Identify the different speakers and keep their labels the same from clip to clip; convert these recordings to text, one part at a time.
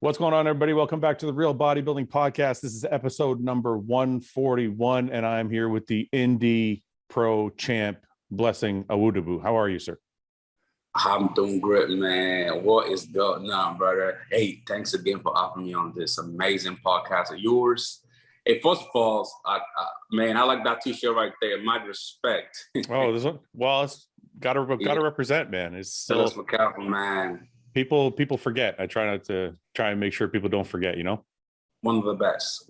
Speaker 1: What's going on, everybody? Welcome back to the Real Bodybuilding Podcast. This is episode number 141, and I'm here with the Indie Pro Champ, Blessing Awodibu. How are you, sir?
Speaker 2: I'm doing great, man. What is going on, brother? Hey, thanks again for having me on this amazing podcast of yours. Hey, first of all, man, I like that T-shirt right there. My respect.
Speaker 1: Oh, this one? Well, it's gotta represent, man. It's still
Speaker 2: man.
Speaker 1: People forget. I try and make sure people don't forget,
Speaker 2: One of the best.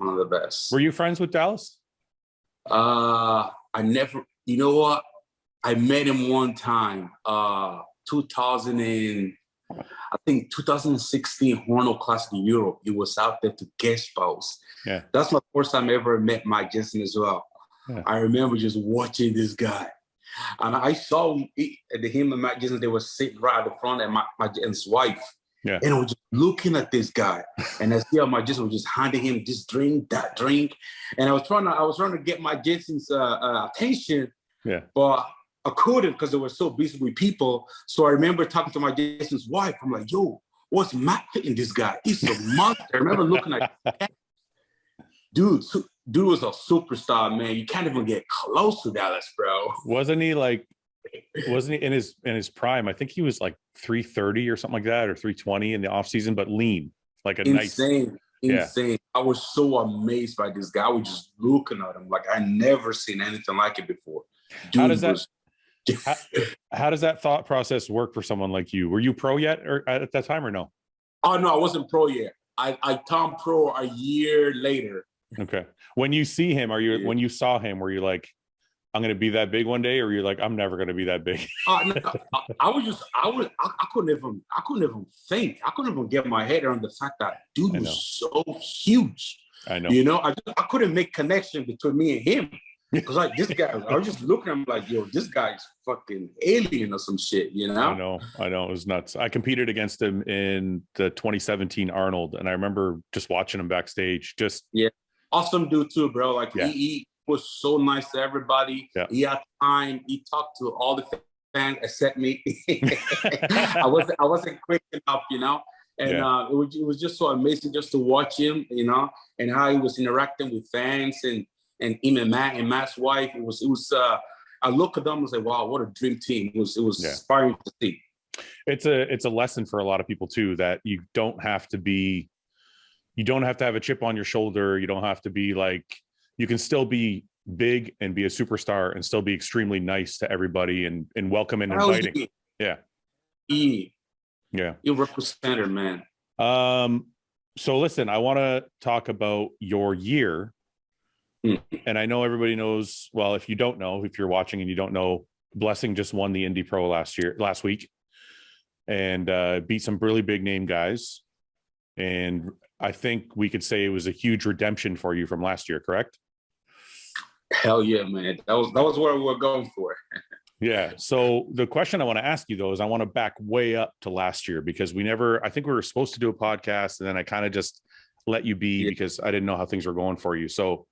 Speaker 1: Were you friends with Dallas?
Speaker 2: I never, you know what? I met him one time, 2016 Hornell Classic in Europe. He was out there to guest post.
Speaker 1: Yeah.
Speaker 2: That's my first time I ever met Mike Jensen as well.
Speaker 1: Yeah.
Speaker 2: I remember just watching this guy. And I saw him and Mike Jensen, they were sitting right at the front, and my Jensen's wife.
Speaker 1: Yeah.
Speaker 2: And I was just looking at this guy. And I see how Mike Jensen was just handing him this drink, that drink. And I was trying to get Mike Jensen's attention.
Speaker 1: Yeah.
Speaker 2: But I couldn't because they were so busy with people. So I remember talking to my Jason's wife. I'm like, yo, what's Matt hitting this guy? He's a monster. I remember looking at dude was a superstar, man. You can't even get close to Dallas, bro.
Speaker 1: Wasn't he in his prime? I think he was like 330 or something like that, or 320 in the off season, but lean, like
Speaker 2: insane.
Speaker 1: Yeah.
Speaker 2: I was so amazed by this guy. I was just looking at him like I never seen anything like it before. Dude,
Speaker 1: how does that thought process work for someone like you? Were you pro yet or at that time or no?
Speaker 2: Oh no, I wasn't pro yet. I turned pro a year later.
Speaker 1: Okay. When you see him, when you saw him, were you like, I'm going to be that big one day, or you're like, I'm never going to be that big?
Speaker 2: No, I couldn't even think. I couldn't even get my head around the fact that dude was so huge.
Speaker 1: I know.
Speaker 2: I couldn't make connection between me and him. Because like this guy, I was just looking at him like, yo, this guy's fucking alien or some shit,
Speaker 1: I know. It was nuts. I competed against him in the 2017 Arnold, and I remember just watching him backstage.
Speaker 2: Awesome dude too, bro. Like he was so nice to everybody.
Speaker 1: Yeah.
Speaker 2: He had time. He talked to all the fans except me. I wasn't quick enough, And it was just so amazing just to watch him, and how he was interacting with fans and him and Matt's wife. It was I look at them and say, wow, what a dream team. It was inspiring to see.
Speaker 1: It's a lesson for a lot of people too, that you don't have to have a chip on your shoulder. You don't have to be like, you can still be big and be a superstar and still be extremely nice to everybody and welcome and inviting. Yeah.
Speaker 2: You represented, man.
Speaker 1: So listen, I want to talk about your year. And I know everybody knows, well, if you don't know, if you're watching and you don't know, Blessing just won the Indie Pro last week, and beat some really big name guys. And I think we could say it was a huge redemption for you from last year, correct?
Speaker 2: Hell yeah, man. That was what we were going for.
Speaker 1: Yeah. So the question I want to ask you though is I want to back way up to last year, because I think we were supposed to do a podcast, and then I kind of just let you be because I didn't know how things were going for you. So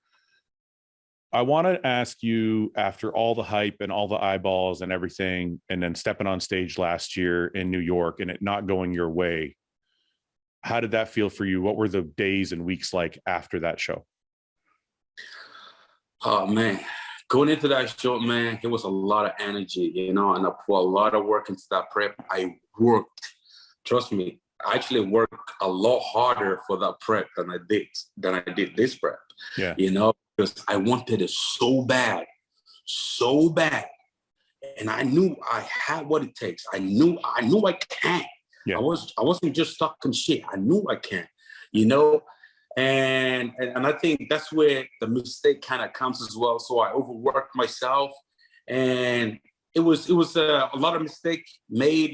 Speaker 1: I want to ask you, after all the hype and all the eyeballs and everything, and then stepping on stage last year in New York and it not going your way, how did that feel for you? What were the days and weeks like after that show?
Speaker 2: Oh, man. Going into that show, man, it was a lot of energy, and I put a lot of work into that prep. I worked. Trust me, I actually worked a lot harder for that prep than I did this prep.
Speaker 1: Yeah.
Speaker 2: Because I wanted it so bad. And I knew I had what it takes. I knew I can.
Speaker 1: Yeah.
Speaker 2: I wasn't just talking shit. I knew I can, and I think that's where the mistake kind of comes as well. So I overworked myself, and it was a lot of mistake made,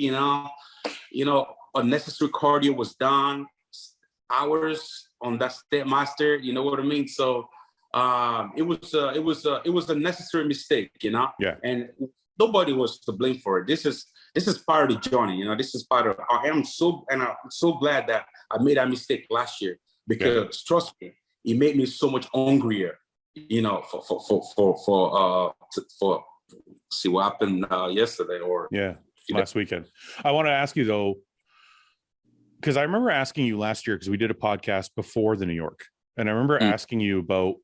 Speaker 2: unnecessary cardio was done, hours on that Stairmaster, you know what I mean? So it was a necessary mistake,
Speaker 1: Yeah.
Speaker 2: And nobody was to blame for it. This is part of the journey, this is part of. I'm so glad that I made that mistake last year, because trust me, it made me so much hungrier, for see what happened yesterday or
Speaker 1: last weekend. I want to ask you though, because I remember asking you last year, because we did a podcast before the New York, and I remember asking you about,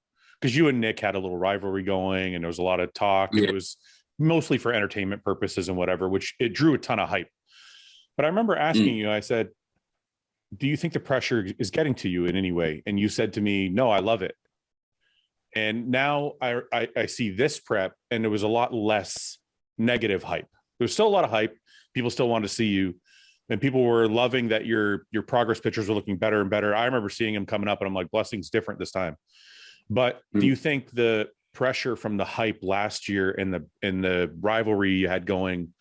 Speaker 1: because you and Nick had a little rivalry going, and there was a lot of talk, and it was mostly for entertainment purposes and whatever, which it drew a ton of hype. But I remember asking you, I said, do you think the pressure is getting to you in any way? And you said to me, no, I love it. And now I see this prep, and there was a lot less negative hype. There's still a lot of hype. People still want to see you, and people were loving that your progress pictures were looking better and better. I remember seeing them coming up, and I'm like, blessing's different this time. But do you think the pressure from the hype last year and the rivalry you had going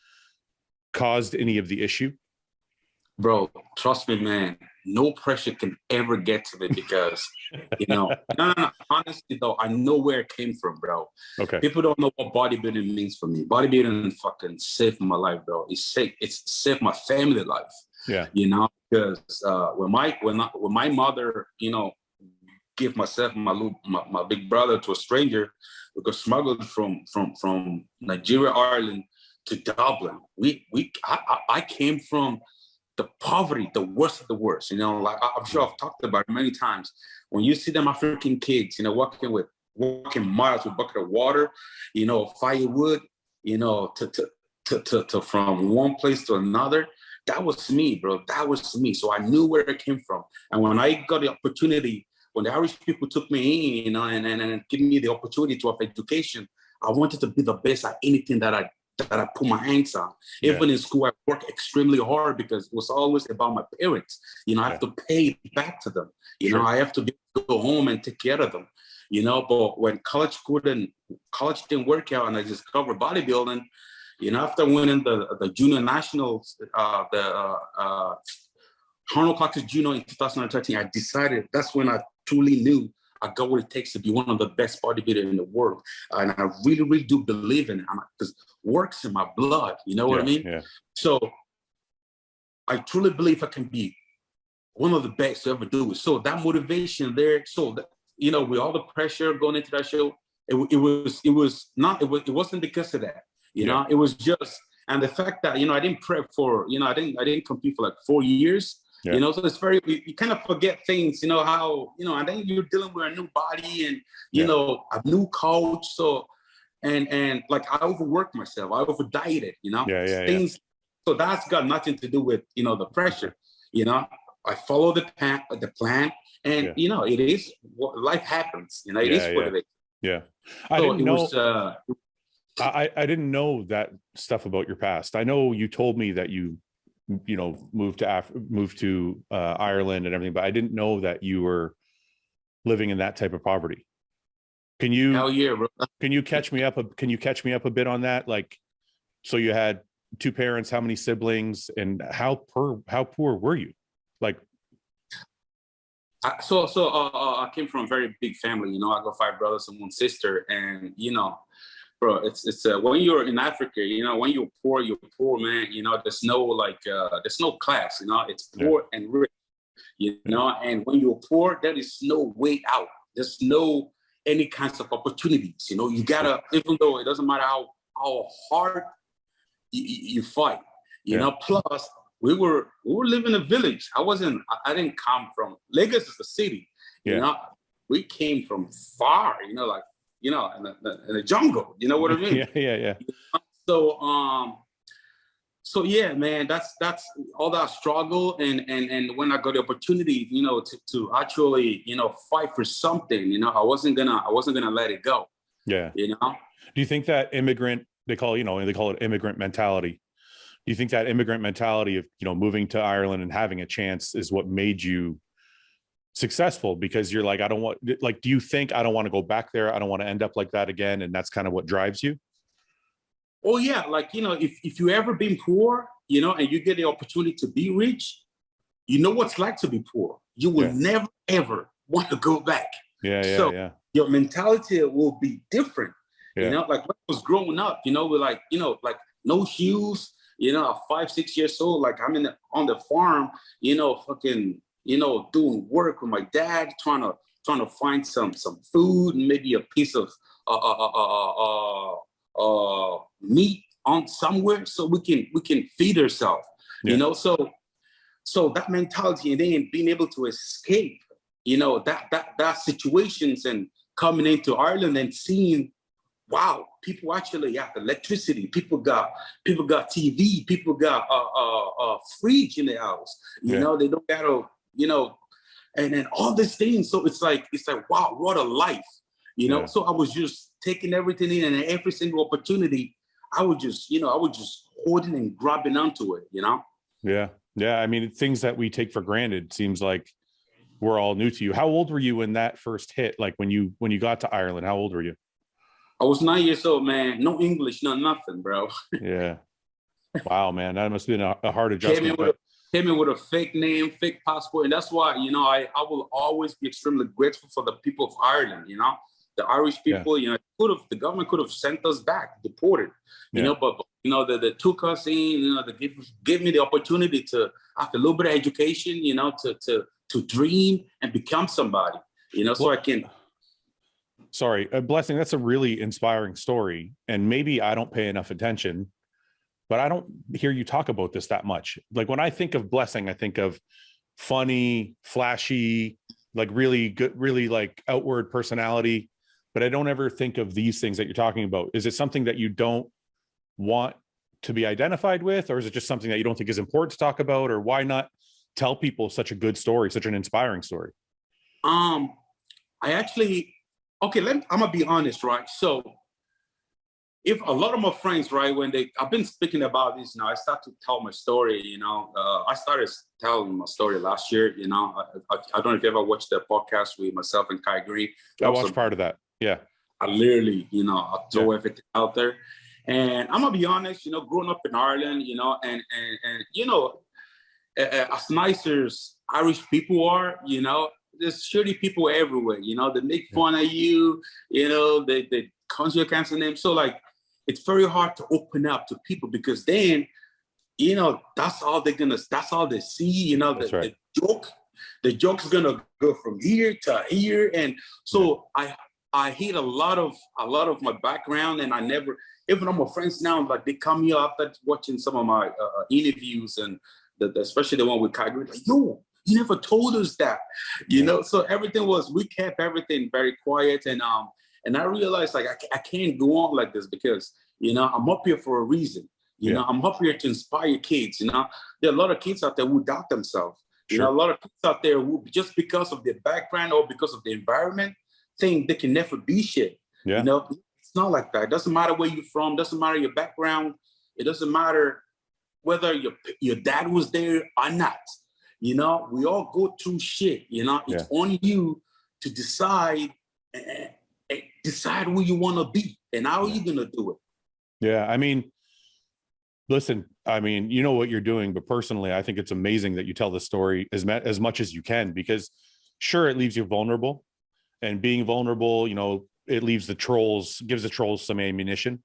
Speaker 1: caused any of the issue?
Speaker 2: Bro, trust me, man. No pressure can ever get to me because, no. Honestly, though, I know where it came from, bro.
Speaker 1: Okay.
Speaker 2: People don't know what bodybuilding means for me. Bodybuilding fucking saved my life, bro. It's saved my family life.
Speaker 1: Yeah.
Speaker 2: Because when my mother, give myself my big brother to a stranger, we got smuggled from Nigeria, Ireland to Dublin. I came from the poverty, the worst of the worst. Like I'm sure I've talked about it many times. When you see them African kids, walking miles with a bucket of water, firewood, to from one place to another. That was me, bro. That was me. So I knew where it came from. And when I got the opportunity, when the Irish people took me in, and give me the opportunity to have education, I wanted to be the best at anything that I put my hands on. Even in school, I worked extremely hard because it was always about my parents. I have to pay back to them. I have to go home and take care of them. But when college didn't work out, and I discovered bodybuilding, after winning the junior nationals, the Arnold Classic Junior in 2013, I decided that's when I truly knew I got what it takes to be one of the best bodybuilders in the world. And I really, really do believe in it because work's in my blood. You know what I mean?
Speaker 1: Yeah.
Speaker 2: So I truly believe I can be one of the best to ever do it. So that motivation there, with all the pressure going into that show, it wasn't because of that. It was just, and the fact that, I didn't prep for, I didn't compete for like 4 years. So it's you kind of forget things, how, and then you're dealing with a new body and, a new coach. So, and like I overworked myself, I over dieted, things. So that's got nothing to do with, the pressure, I follow the plan and, it is what life happens, it is what it is.
Speaker 1: Yeah. I didn't know that stuff about your past. I know you told me that you moved to Ireland and everything, but I didn't know that you were living in that type of poverty. Can you?
Speaker 2: Hell yeah, bro.
Speaker 1: Can you catch me up a bit on that? Like, so you had 2 parents, how many siblings, and how poor were you? Like,
Speaker 2: I came from a very big family. I got 5 brothers and 1 sister, and bro, it's when you're in Africa, when you're poor, man. There's no class. It's poor and rich. And when you're poor, there is no way out. There's no any kinds of opportunities. You gotta, even though it doesn't matter how hard you fight. Plus we were living in a village. I didn't come from Lagos is the city. We came from far. In the jungle, you know what I mean?
Speaker 1: Yeah.
Speaker 2: So yeah, man, that's all that struggle, and when I got the opportunity, to actually, fight for something, I wasn't gonna let it go.
Speaker 1: Yeah. Do you think that they call it immigrant mentality? Do you think that immigrant mentality of, moving to Ireland and having a chance is what made you successful? Because you're like, do you think I don't want to go back there? I don't want to end up like that again. And that's kind of what drives you?
Speaker 2: Oh yeah. Like, if you ever been poor, and you get the opportunity to be rich, what's like to be poor. You will never, ever want to go back.
Speaker 1: Yeah.
Speaker 2: Your mentality will be different. Like when I was growing up, with like no shoes, 5, 6 years old, like I'm on the farm, doing work with my dad, trying to find some food and maybe a piece of meat on somewhere so we can feed ourselves. So So that mentality, and then being able to escape, that situations, and coming into Ireland and seeing, wow, people actually have electricity. People got TV. People got a fridge in the house. They don't gotta, and then all these things. So it's like, wow, what a life, So I was just taking everything in, and every single opportunity, I would just holding and grabbing onto it,
Speaker 1: Yeah. Yeah. I mean, things that we take for granted seems like we're all new to you. How old were you when that first hit? Like when you got to Ireland, how old were you?
Speaker 2: I was 9 years old, man. No English, no nothing, bro.
Speaker 1: Yeah. Wow, man. That must have been a hard adjustment.
Speaker 2: Came in with a fake name, fake passport. And that's why, I will always be extremely grateful for the people of Ireland, the Irish people, the government could have sent us back, deported, but they took us in, they gave me the opportunity to have a little bit of education, to dream and become somebody, so I can.
Speaker 1: Sorry, Blessing, that's a really inspiring story. And maybe I don't pay enough attention, but I don't hear you talk about this that much. Like when I think of Blessing, I think of funny, flashy, like really good, really like outward personality, but I don't ever think of these things that you're talking about. Is it something that you don't want to be identified with, or is it just something that you don't think is important to talk about, or why not tell people such a good story, such an inspiring story?
Speaker 2: I actually, okay, I'm gonna be honest, right? So if a lot of my friends, right, I've been speaking about this now, I start to tell my story, I started telling my story last year, I don't know if you ever watched the podcast with myself and Kai Green.
Speaker 1: I watched part of that. Yeah.
Speaker 2: I literally, I throw everything out there. And I'm gonna be honest, growing up in Ireland, and as nice as Irish people are, there's shitty people everywhere, they make fun of you, they conjure cancer names. So like, it's very hard to open up to people, because then, that's all they see, the joke's gonna go from here to here. And so I hate a lot of my background, and I never, even on my friends now, like they come here after watching some of my interviews, and especially the one with Kai Green, like, yo, you never told us that, So we kept everything very quiet, and I realized like I can't go on like this, because I'm up here for a reason. I'm up here to inspire kids. There are a lot of kids out there who doubt themselves.
Speaker 1: Sure.
Speaker 2: A lot of kids out there who, just because of their background or because of the environment, think they can never be shit.
Speaker 1: Yeah.
Speaker 2: It's not like that. It doesn't matter where you're from. Doesn't matter your background. It doesn't matter whether your dad was there or not. We all go through shit. It's on you to decide who you want to be and how you gonna do it.
Speaker 1: Yeah, I mean, listen, you know what you're doing, but personally, I think it's amazing that you tell the story as much as you can, because sure, it leaves you vulnerable, and being vulnerable, it leaves gives the trolls some ammunition,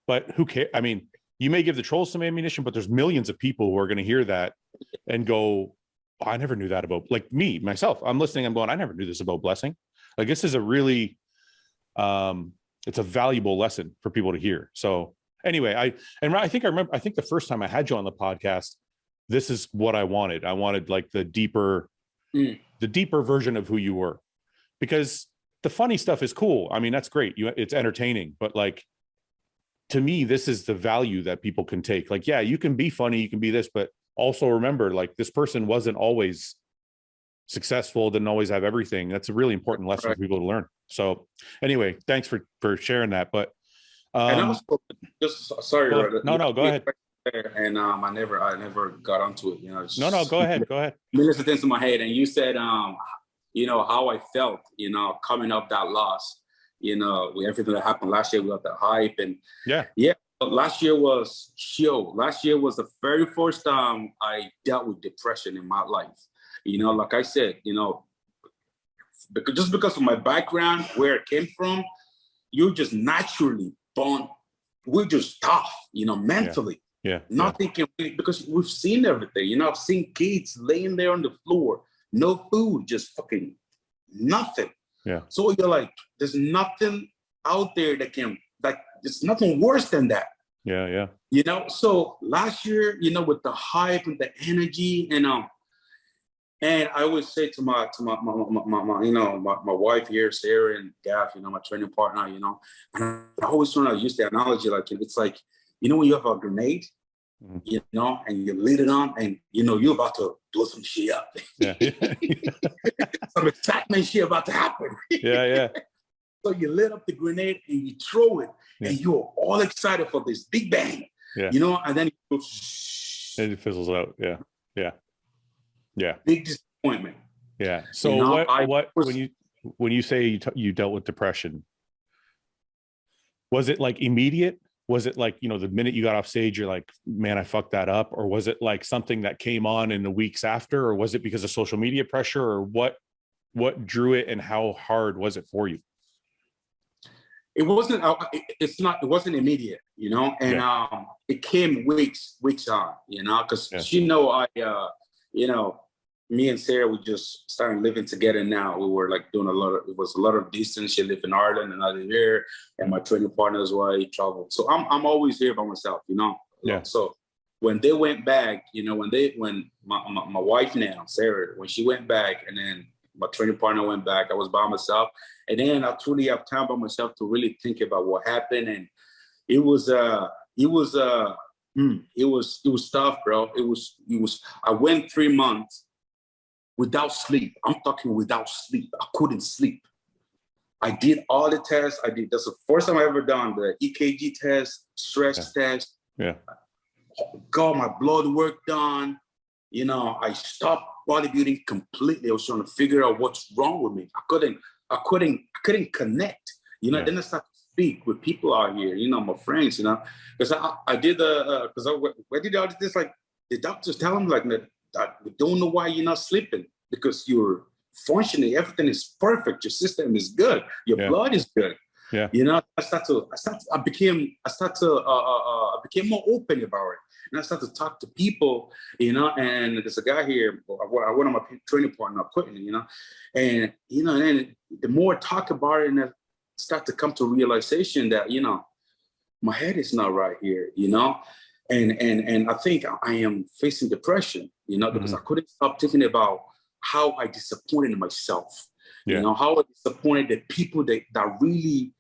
Speaker 1: but who cares? I mean, you may give the trolls some ammunition, but there's millions of people who are going to hear that and go, oh, I never knew that about, like myself, I'm listening, I'm going, I never knew this about Blessing. Like, this is a really, it's a valuable lesson for people to hear. So anyway, I think the first time I had you on the podcast, this is what I wanted. I wanted like the deeper version of who you were, because the funny stuff is cool. I mean, that's great. It's entertaining, but like, to me, this is the value that people can take. Like, yeah, you can be funny, you can be this, but also remember, like, this person wasn't always successful, didn't always have everything. That's a really important lesson for people to learn. So anyway, thanks for sharing that. But
Speaker 2: and I was just sorry.
Speaker 1: No, go ahead.
Speaker 2: And I never got onto it.
Speaker 1: No, go ahead.
Speaker 2: Millions of things in my head, and you said, how I felt, coming up that loss, with everything that happened last year, we got the hype, and last year was the very first time I dealt with depression in my life. Like I said, because of my background, where it came from, you're just naturally born. We're just tough, mentally. Nothing can, because we've seen everything. I've seen kids laying there on the floor, no food, just fucking nothing.
Speaker 1: Yeah.
Speaker 2: So you're like, there's nothing out there that can, like, there's nothing worse than that.
Speaker 1: Yeah.
Speaker 2: So last year, with the hype and the energy, and And I always say to my you know, my wife here, Sarah, and Gaff, you know, my training partner, you know, and I always try to use the analogy, like, it's like, you know, when you have a grenade, you know, and you lit it on, and you know you're about to blow some shit up.
Speaker 1: Yeah.
Speaker 2: Some excitement shit about to happen.
Speaker 1: Yeah.
Speaker 2: So you lit up the grenade and you throw it, and you're all excited for this big bang.
Speaker 1: Yeah.
Speaker 2: You know, and then it goes,
Speaker 1: it fizzles out. Yeah.
Speaker 2: Big disappointment.
Speaker 1: Yeah. So
Speaker 2: you know,
Speaker 1: what when you say you dealt with depression, was it like immediate? Was it like, you know, the minute you got off stage, you're like, man, I fucked that up? Or was it like something that came on in the weeks after? Or was it because of social media pressure? Or what drew it, and how hard was it for you?
Speaker 2: It wasn't, it wasn't immediate, you know, and it came weeks on, you know, because you know, you know, me and Sarah, we just started living together now. We were like doing it was a lot of distance. She lived in Ireland and I live here, and my training partner as well, he traveled. So I'm always here by myself, you know?
Speaker 1: Yeah.
Speaker 2: So when they went back, you know, when my wife now, Sarah, when she went back, and then my training partner went back, I was by myself. And then I truly have time by myself to really think about what happened. And it was tough, bro. It was, I went 3 months without sleep. I'm talking without sleep. I couldn't sleep. I did all the tests. That's the first time I ever done the EKG test, stress test. Yeah. Got my blood work done. You know, I stopped bodybuilding completely. I was trying to figure out what's wrong with me. I couldn't connect. You know, then I started to speak with people out here, you know, my friends, you know, because I did I did all this, like the doctors tell them like that, we don't know why you're not sleeping, because you're functioning, everything is perfect, your system is good, your blood is good. Yeah. You know, I became more open about it. And I started to talk to people, you know, and there's a guy here, one of my training partner, Quentin, you know, and, you know, and the more I talk about it, and I start to come to realization that, you know, my head is not right here, you know, and I think I am facing depression, you know, because I couldn't stop thinking about how I disappointed myself, you know, how I disappointed the people that really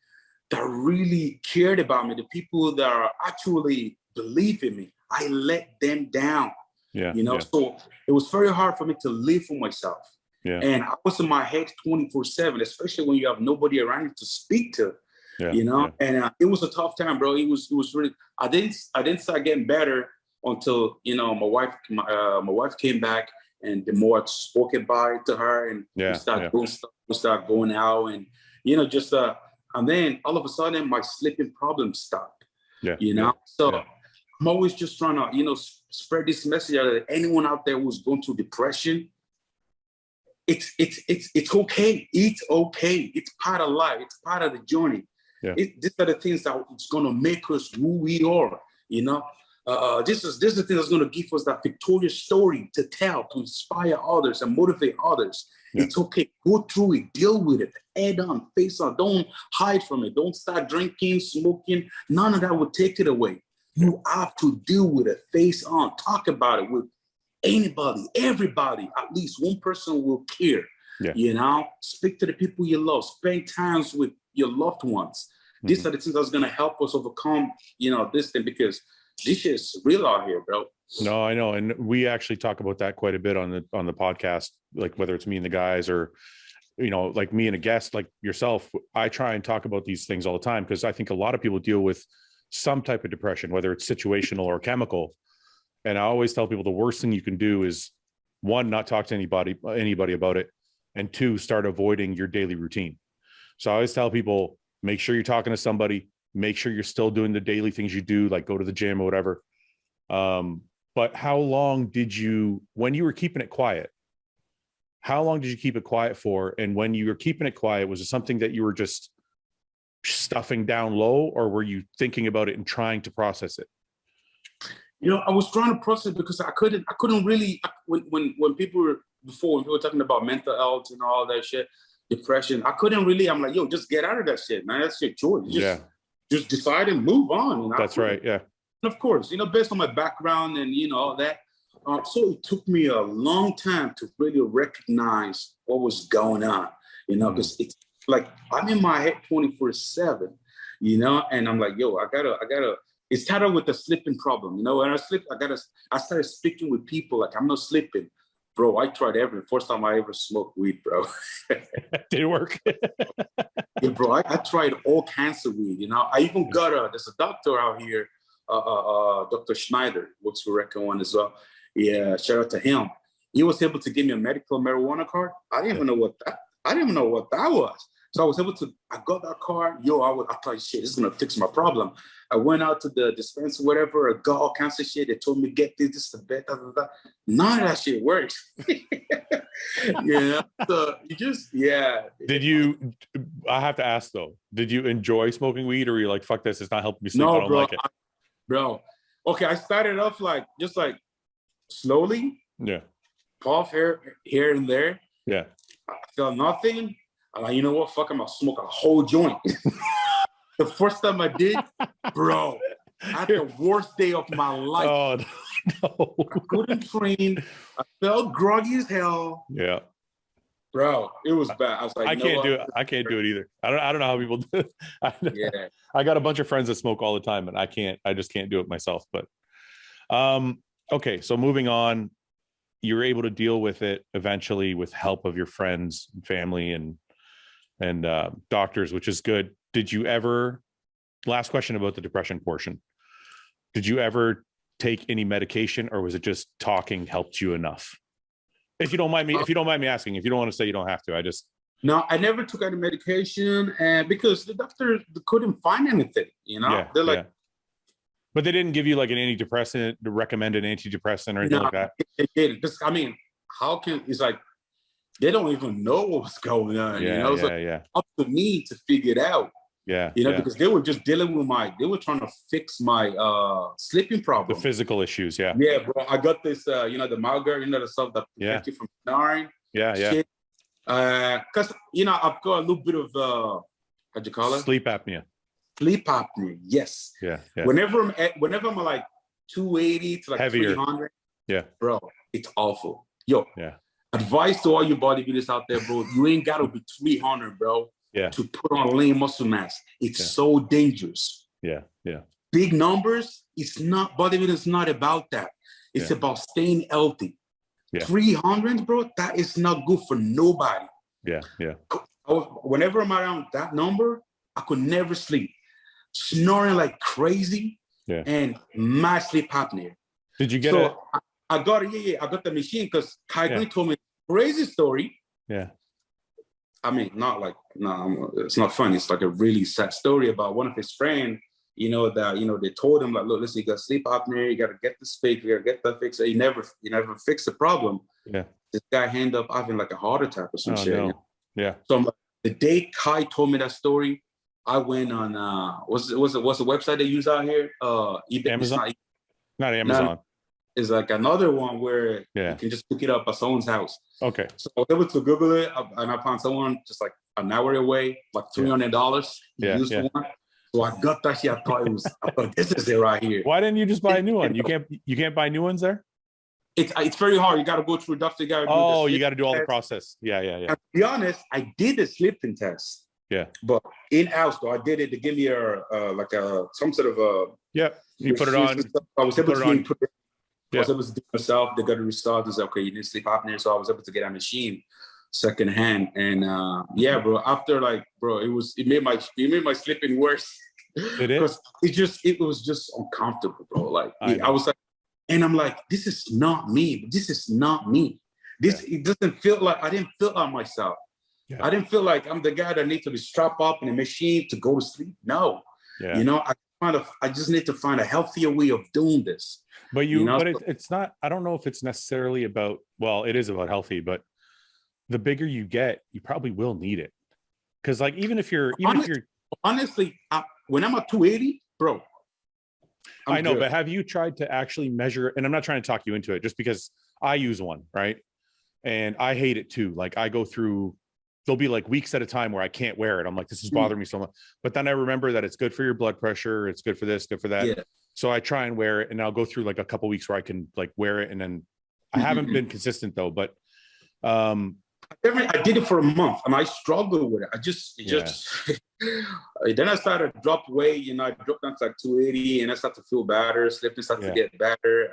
Speaker 2: cared about me, the people that are actually believe in me. I let them down, you know, so it was very hard for me to live for myself. Yeah. And I was in my head 24/7, especially when you have nobody around you to speak to, you know, and it was a tough time, bro. It was really, I didn't start getting better until, you know, my wife came back, and the more I spoke about it to her, and we started doing stuff, we started going out, and, you know, just, and then all of a sudden my sleeping problems stopped, you know, so I'm always just trying to, you know, spread this message out that anyone out there who's going through depression, it's okay. It's okay. It's part of life. It's part of the journey. Yeah. These are the things that it's going to make us who we are, you know. This is the thing that's going to give us that victorious story to tell, to inspire others and motivate others. Yeah. It's okay. Go through it. Deal with it. Head on, face on. Don't hide from it. Don't start drinking, smoking. None of that will take it away. You have to deal with it, face on, talk about it with anybody, everybody. At least one person will care, you know? Speak to the people you love, spend times with your loved ones. These are the things that's gonna help us overcome, you know, this thing, because this is real out here, bro.
Speaker 1: No, I know. And we actually talk about that quite a bit on the podcast, like whether it's me and the guys, or, you know, like me and a guest like yourself. I try and talk about these things all the time, because I think a lot of people deal with some type of depression, whether it's situational or chemical. And I always tell people the worst thing you can do is, one, not talk to anybody about it, and two, start avoiding your daily routine. So I always tell people, make sure you're talking to somebody, make sure you're still doing the daily things you do, like go to the gym or whatever. But how long when you were keeping it quiet, how long did you keep it quiet for? And when you were keeping it quiet, was it something that you were just stuffing down low, or were you thinking about it and trying to process it?
Speaker 2: You know, I was trying to process it because I couldn't really, when people were talking about mental health and all that shit, depression, I couldn't really, I'm like, yo, just get out of that shit, man. That's your choice. Just decide and move on. You know?
Speaker 1: That's right. Yeah.
Speaker 2: And of course, you know, based on my background and, you know, all that, so it took me a long time to really recognize what was going on, because it's like I'm in my head 24/7, and I'm like, yo, I gotta. It started with the sleeping problem, When I sleep, I started speaking with people like I'm not sleeping, bro. I tried everything. First time I ever smoked weed, bro.
Speaker 1: Did it work?
Speaker 2: Yeah, bro. I tried all kinds of weed. I even got there's a doctor out here, Dr. Schneider, works for Recon as well. Yeah, shout out to him. He was able to give me a medical marijuana card. I didn't even know what that was. So I was able to. I got that card. I thought, shit, this is gonna fix my problem. I went out to the dispenser, whatever. I got all kinds of shit. They told me get this, the bet, None of that shit works. So you just
Speaker 1: Did you? I have to ask though. Did you enjoy smoking weed, or were you like, fuck this? It's not helping me sleep.
Speaker 2: No,
Speaker 1: I don't
Speaker 2: bro.
Speaker 1: like it.
Speaker 2: Bro, okay. I started off just slowly.
Speaker 1: Yeah.
Speaker 2: Puff here and there.
Speaker 1: Yeah.
Speaker 2: I felt nothing. I'm like, you know what? Fuck, I'm gonna smoke a whole joint. The first time I did, bro, I had the worst day of my life.
Speaker 1: Oh no.
Speaker 2: I couldn't train. I felt groggy as hell.
Speaker 1: Yeah.
Speaker 2: Bro, it was bad. I was like,
Speaker 1: I can't do it. I can't do it either. I don't know how people do it.
Speaker 2: Yeah.
Speaker 1: I got a bunch of friends that smoke all the time, and I just can't do it myself. But okay, so moving on, you were able to deal with it eventually with help of your friends and family and doctors, which is good. Did you ever, last question about the depression portion, did you ever take any medication, or was it just talking helped you enough? If you don't mind me asking, if you don't want to say, you don't have to.
Speaker 2: No, I never took any medication, and because the doctor couldn't find anything, they're like,
Speaker 1: but they didn't give you like an antidepressant, to recommend an antidepressant or anything like that.
Speaker 2: They didn't. Because how can it's like they don't even know what's going on. It's up to me to figure it out. Because they were just dealing with they were trying to fix my sleeping problem.
Speaker 1: The physical issues,
Speaker 2: Yeah, bro. I got this, the Malgar, the stuff that protects you from snoring. Shit. Because I've got a little bit of how'd you call it?
Speaker 1: Sleep apnea.
Speaker 2: Sleep apnea, yes.
Speaker 1: Yeah.
Speaker 2: Whenever I'm like 280 to like
Speaker 1: heavier.
Speaker 2: 300,
Speaker 1: bro,
Speaker 2: it's awful. Yo, advice to all you bodybuilders out there, bro. You ain't gotta be 300, bro. To put on lean muscle mass. It's so dangerous.
Speaker 1: Yeah.
Speaker 2: Big numbers, bodybuilding is not about that. It's about staying healthy. 300, bro, that is not good for nobody.
Speaker 1: Yeah.
Speaker 2: Whenever I'm around that number, I could never sleep. Snoring like crazy and my sleep apnea.
Speaker 1: Did you get it?
Speaker 2: I got it. I got the machine because Kai Green told me a crazy story.
Speaker 1: Yeah.
Speaker 2: It's not funny. It's like a really sad story about one of his friends, that, they told him like, look, listen, you got sleep apnea, you got to get this fixed, you got to get that fixed. He never fixed the problem. Yeah. This guy ended up having like a heart attack or some shit.
Speaker 1: No. Yeah.
Speaker 2: So the day Kai told me that story, I went on, what's the website they use out here?
Speaker 1: Amazon? Not Amazon.
Speaker 2: No, it's like another one where you can just pick it up at someone's house.
Speaker 1: Okay.
Speaker 2: So I was able to Google it, and I found someone just like an hour away, like $300. Used one. So I got that shit. I thought this is it right here.
Speaker 1: Why didn't you just buy a new one? You can't buy new ones there?
Speaker 2: It's very hard. You got to go through doctor.
Speaker 1: You got to do all the process. Yeah.
Speaker 2: And to be honest, I did the sleeping test.
Speaker 1: Yeah.
Speaker 2: But in house though, I did it to give me some sort of a.
Speaker 1: Yeah. You put it on.
Speaker 2: I was able to put it. I was able to do it myself. They got to restart. It's okay. You need sleep apnea, so I was able to get a machine secondhand. And bro. After it made my sleeping worse.
Speaker 1: Did it?
Speaker 2: Because it was just uncomfortable, bro. Like I was like, and I'm like, this is not me. This is not me. It doesn't feel like I didn't feel like myself. Yeah. I didn't feel like I'm the guy that needs to be strapped up in a machine to go to sleep. No. Yeah. I just need to find a healthier way of doing this.
Speaker 1: But it's not, I don't know if it's necessarily about, well, it is about healthy, but the bigger you get, you probably will need it. Because like, honestly,
Speaker 2: when I'm at 280, bro.
Speaker 1: I know, but have you tried to actually measure, and I'm not trying to talk you into it, just because I use one, right? And I hate it too. Like I go through there'll be like weeks at a time where I can't wear it. I'm like, this is bothering me so much. But then I remember that it's good for your blood pressure. It's good for this, good for that.
Speaker 2: Yeah.
Speaker 1: So I try and wear it, and I'll go through like a couple weeks where I can like wear it. And then I haven't been consistent though, but
Speaker 2: I did it for a month and I struggled with it. Then I started to drop weight, I dropped down to like 280 and I started to feel better, sleeping started to get better.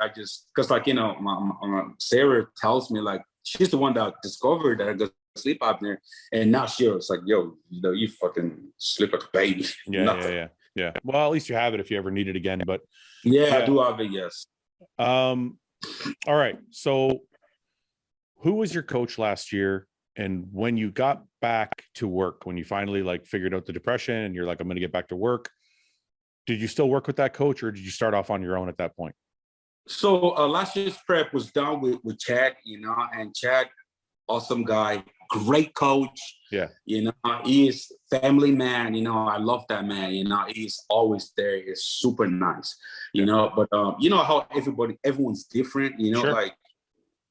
Speaker 2: Cause like, my Sarah tells me like, she's the one that discovered that I got sleep apnea. And now she was like, yo, you fucking sleep like a baby.
Speaker 1: Yeah. Well, at least you have it if you ever need it again, but
Speaker 2: I do have it. Yes.
Speaker 1: All right. So who was your coach last year? And when you got back to work, when you finally like figured out the depression and you're like, I'm going to get back to work, did you still work with that coach or did you start off on your own at that point?
Speaker 2: So last year's prep was done with Chad, and Chad, awesome guy, great coach. Yeah. He is family man. I love that man. He's always there. He's super nice, but how everyone's different, sure. Like,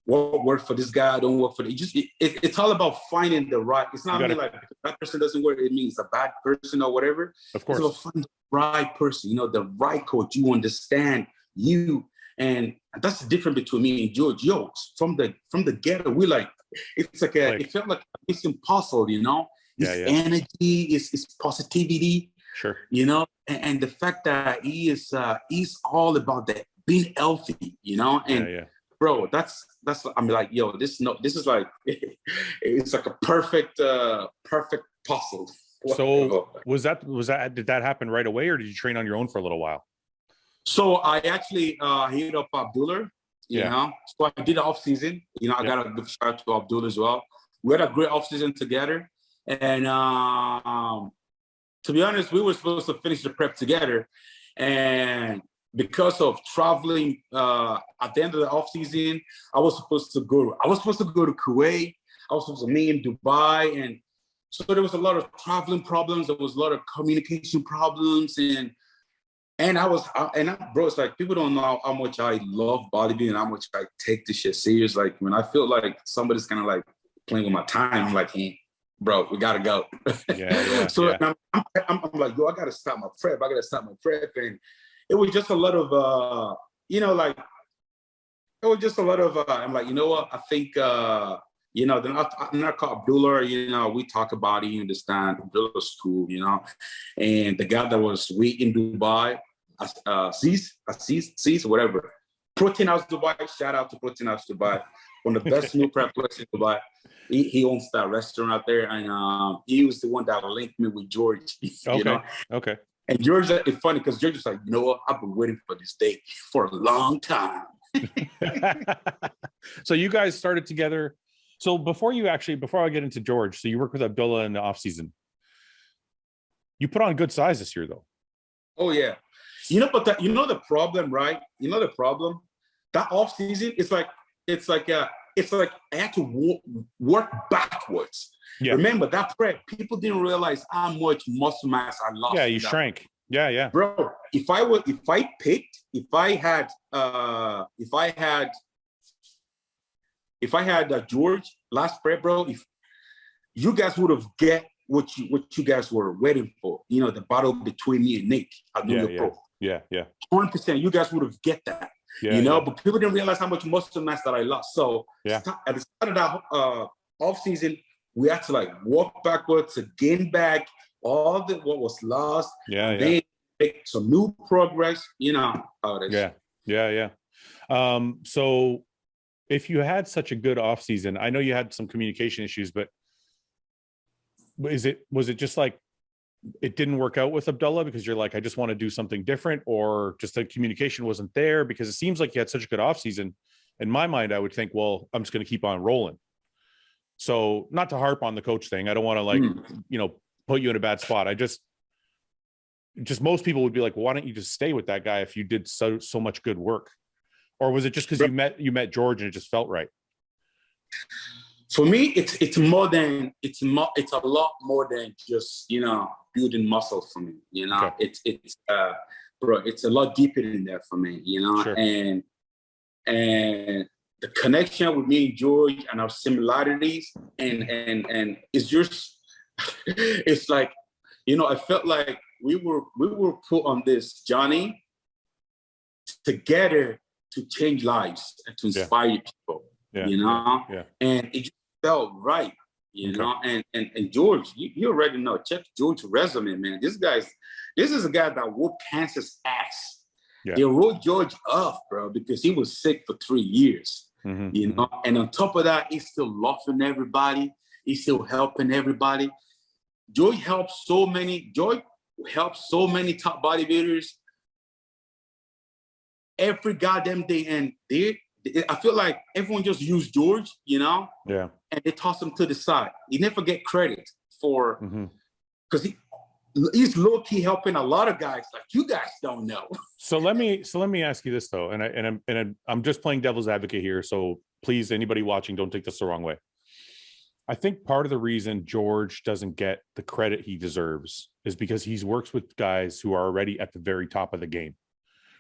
Speaker 2: what work for this guy, don't work for it's all about finding the right. It's not really like that person doesn't work, it means a bad person or whatever.
Speaker 1: Of course.
Speaker 2: It's about finding the right person, the right coach. You understand you, and that's the difference between me and George. From the get-go, we like it's like it felt like it's impossible, His energy, his positivity,
Speaker 1: sure,
Speaker 2: and the fact that he's all about that being healthy, and bro, that's I'm like, yo, this is like it's like a perfect puzzle.
Speaker 1: So did that happen right away, or did you train on your own for a little while?
Speaker 2: So I actually hit up Abdullah, so I did the off season. I got a good shout out to Abdullah as well. We had a great off season together, and to be honest, we were supposed to finish the prep together, and because of traveling at the end of the off season, I was supposed to go to Kuwait. I was supposed to meet in Dubai, and so there was a lot of traveling problems. There was a lot of communication problems, and bro, it's like people don't know how much I love bodybuilding and how much I take this shit serious. Like when I feel like somebody's kind of like playing with my time, I'm like, hey, bro, we gotta go. So I'm like, yo, I gotta stop my prep. And it was just a lot of, I'm like, you know what? I think, then I call Abdullah, we talk about it, you understand, Abdullah's cool, and the guy that was in Dubai, Aziz, whatever. Protein House Dubai, shout out to Protein House Dubai. One of the best meal prep places in Dubai. He owns that restaurant out there, and he was the one that linked me with George.
Speaker 1: Okay.
Speaker 2: And George, it's funny because George was like, you know what? I've been waiting for this day for a long time.
Speaker 1: So you guys started together. So before I get into George, so you work with Abdullah in the off season. You put on good size this year, though.
Speaker 2: Oh yeah, but the problem, right? The problem. That off season, it's like I had to work backwards. Yeah. Remember that prep, people didn't realize how much muscle mass I lost.
Speaker 1: Yeah, you shrank. Yeah.
Speaker 2: Bro, if I had George last prep, bro, if you guys would have get what you guys were waiting for, the battle between me and Nick at New York Pro. Yeah. 100%, you guys would have get that. But people didn't realize how much muscle mass that I lost. So at the start of that off season, we had to like walk backwards to gain back all what was lost. Then make some new progress. How it is.
Speaker 1: Yeah. So if you had such a good off season, I know you had some communication issues, but was it just like it didn't work out with Abdullah because you're like, I just want to do something different, or just the communication wasn't there? Because it seems like you had such a good off season. In my mind, I would think, well, I'm just going to keep on rolling. So not to harp on the coach thing, I don't want to put you in a bad spot. I just most people would be like, well, why don't you just stay with that guy if you did so much good work? Or was it just because you met George and it just felt right?
Speaker 2: For me, it's a lot more than just building muscle for me. Okay. It's a lot deeper than that for me. Sure. And the connection with me and George and our similarities, and it's just, it's like, you know, I felt like we were put on this journey together to change lives and to inspire people, you know, and it just felt right, you know, and George, you already know, check George's resume, man. This is a guy that whooped cancer's ass. They wrote George off, bro, because he was sick for 3 years. You know, and on top of that, he's still loving everybody. He's still helping everybody. George helps so many top bodybuilders every goddamn day. And I feel like everyone just used George, you know, and they toss him to the side. He never get credit for, because he's low key helping a lot of guys like you guys don't know. So
Speaker 1: let me ask you this though, and I'm just playing devil's advocate here. So please, anybody watching, don't take this the wrong way. I think part of the reason George doesn't get the credit he deserves is because he's works with guys who are already at the very top of the game,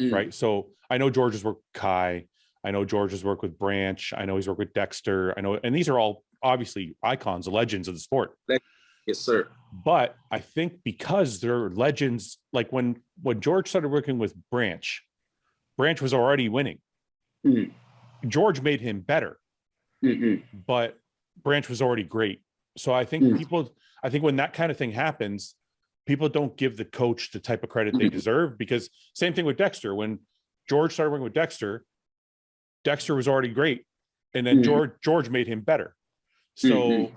Speaker 1: right? So I know George has worked with Kai. I know George has worked with Branch. I know he's worked with Dexter. I know, and these are all obviously icons, legends of the sport.
Speaker 2: Yes, sir.
Speaker 1: But I think because they're legends, like when George started working with Branch was already winning. George made him better, but Branch was already great. So I think when that kind of thing happens, people don't give the coach the type of credit they deserve, because same thing with Dexter. When George started working with Dexter was already great. And then George made him better. So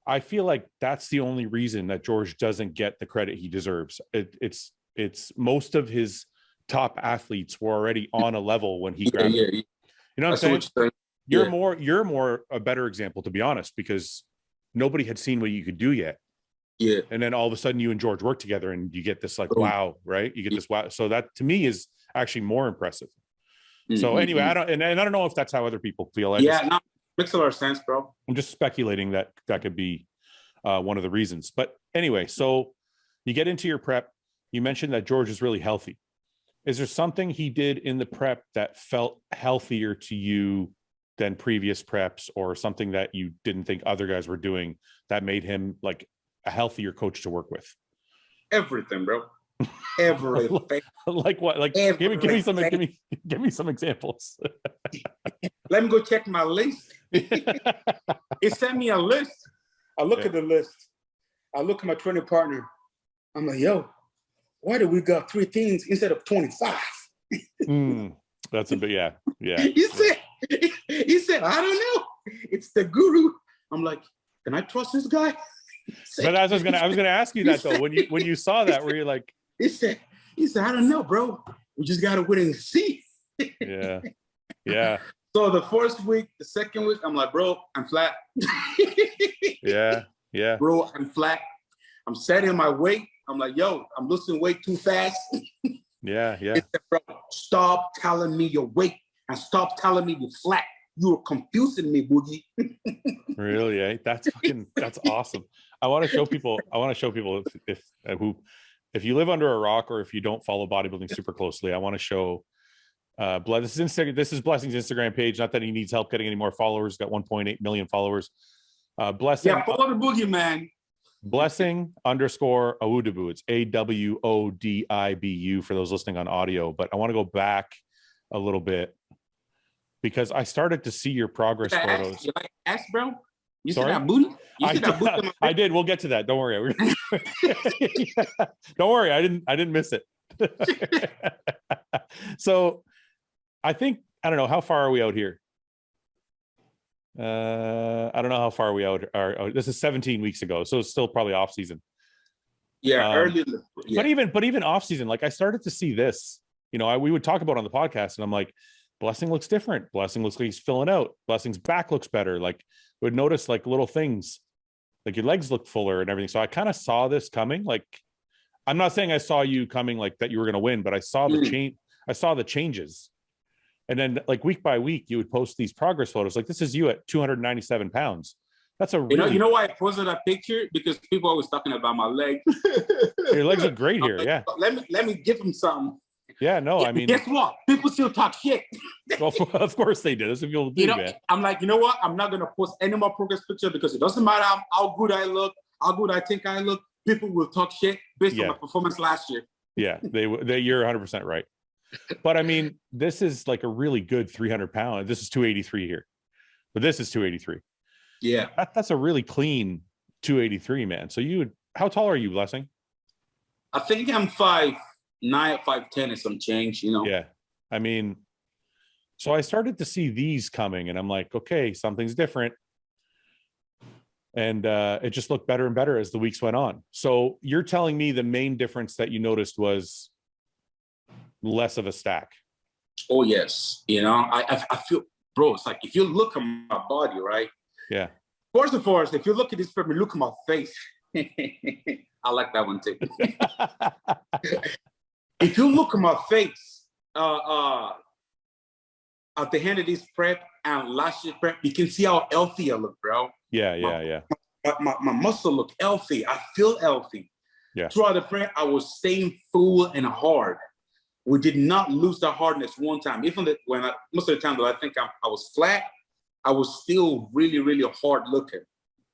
Speaker 1: I feel like that's the only reason that George doesn't get the credit he deserves. It's most of his top athletes were already on a level when he grabbed it. You know what I'm saying? You're more a better example, to be honest, because nobody had seen what you could do yet. Yeah. And then all of a sudden you and George work together and you get this like, wow, right? You get this wow. So that to me is actually more impressive. So anyway, I don't know if that's how other people feel.
Speaker 2: Makes a lot of sense, bro.
Speaker 1: I'm just speculating that could be one of the reasons. But anyway, so you get into your prep. You mentioned that George is really healthy. Is there something he did in the prep that felt healthier to you than previous preps, or something that you didn't think other guys were doing that made him like a healthier coach to work with?
Speaker 2: Everything, bro. Everything.
Speaker 1: Like what? Like give me some examples.
Speaker 2: Let me go check my list. He sent me a list. I look at the list. I look at my training partner. I'm like, yo, why do we got 3 things instead of 25?
Speaker 1: That's a bit, yeah.
Speaker 2: He said, I don't know. It's the guru. I'm like, can I trust this guy?
Speaker 1: But I was gonna ask you that though. When you saw that, were you like?
Speaker 2: He said, I don't know, bro. We just gotta wait and see.
Speaker 1: Yeah.
Speaker 2: So the first week, the second week, I'm like, bro, I'm flat.
Speaker 1: Yeah.
Speaker 2: Bro, I'm flat. I'm setting my weight. I'm like, yo, I'm losing weight too fast.
Speaker 1: Yeah.
Speaker 2: He said, bro, stop telling me your weight and stop telling me you're flat. You're confusing me, Boogie.
Speaker 1: Really? Eh? That's awesome. I want to show people if you live under a rock or if you don't follow bodybuilding super closely, I want to show this is Blessing's Instagram page. Not that he needs help getting any more followers. Got 1.8 million followers. Blessing.
Speaker 2: Yeah, follow the Boogie, man.
Speaker 1: Blessing _ Awodibu. It's AWODIBU for those listening on audio. But I want to go back a little bit because I started to see your progress photos.
Speaker 2: You like ass, bro? You
Speaker 1: Sorry?
Speaker 2: see that booty? You see that booty?
Speaker 1: I did. We'll get to that. Don't worry. Don't worry. I didn't miss it. So I think, I don't know, how far are we out here? I don't know how far we out are. This is 17 weeks ago, so it's still probably off season.
Speaker 2: Yeah, early.
Speaker 1: Yeah. But even off season, like I started to see this. You know, we would talk about it on the podcast, and I'm like, Blessing looks different. Blessing looks like he's filling out. Blessing's back looks better. Like would notice like little things, like your legs look fuller and everything. So I kind of saw this coming. Like, I'm not saying I saw you coming like that you were going to win, but I saw the change. I saw the changes. And then like week by week, you would post these progress photos. Like this is you at 297 pounds. That's a really...
Speaker 2: You know why I posted that picture? Because people always talking about my leg.
Speaker 1: Your legs look great here. Yeah.
Speaker 2: Let me give them something.
Speaker 1: Yeah, no, I mean,
Speaker 2: guess what? People still talk shit.
Speaker 1: well, of course they do. That's what people do, man.
Speaker 2: I'm like, you know what? I'm not gonna post any more progress picture because it doesn't matter how good I look, how good I think I look. People will talk shit based on my performance last year.
Speaker 1: Yeah, you're 100% right. But I mean, this is like a really good 300 pound. This is 283 here, but this is 283.
Speaker 2: Yeah,
Speaker 1: that's a really clean 283, man. So how tall are you, Blessing?
Speaker 2: I think I'm 5'9", 5'10", and some change. You know.
Speaker 1: Yeah, I mean, so I started to see these coming, and I'm like, okay, something's different. And it just looked better and better as the weeks went on. So you're telling me the main difference that you noticed was less of a stack.
Speaker 2: Oh yes, you know, I feel, bro. It's like if you look at my body, right?
Speaker 1: Yeah.
Speaker 2: First and foremost, if you look at this person, look at my face. I like that one too. If you look at my face, at the end of this prep and last year's prep, you can see how healthy I look, bro.
Speaker 1: Yeah.
Speaker 2: My muscle look healthy. I feel healthy.
Speaker 1: Yeah.
Speaker 2: Throughout the prep, I was staying full and hard. We did not lose the hardness one time. Even most of the time that I think I was flat, I was still really, really hard looking.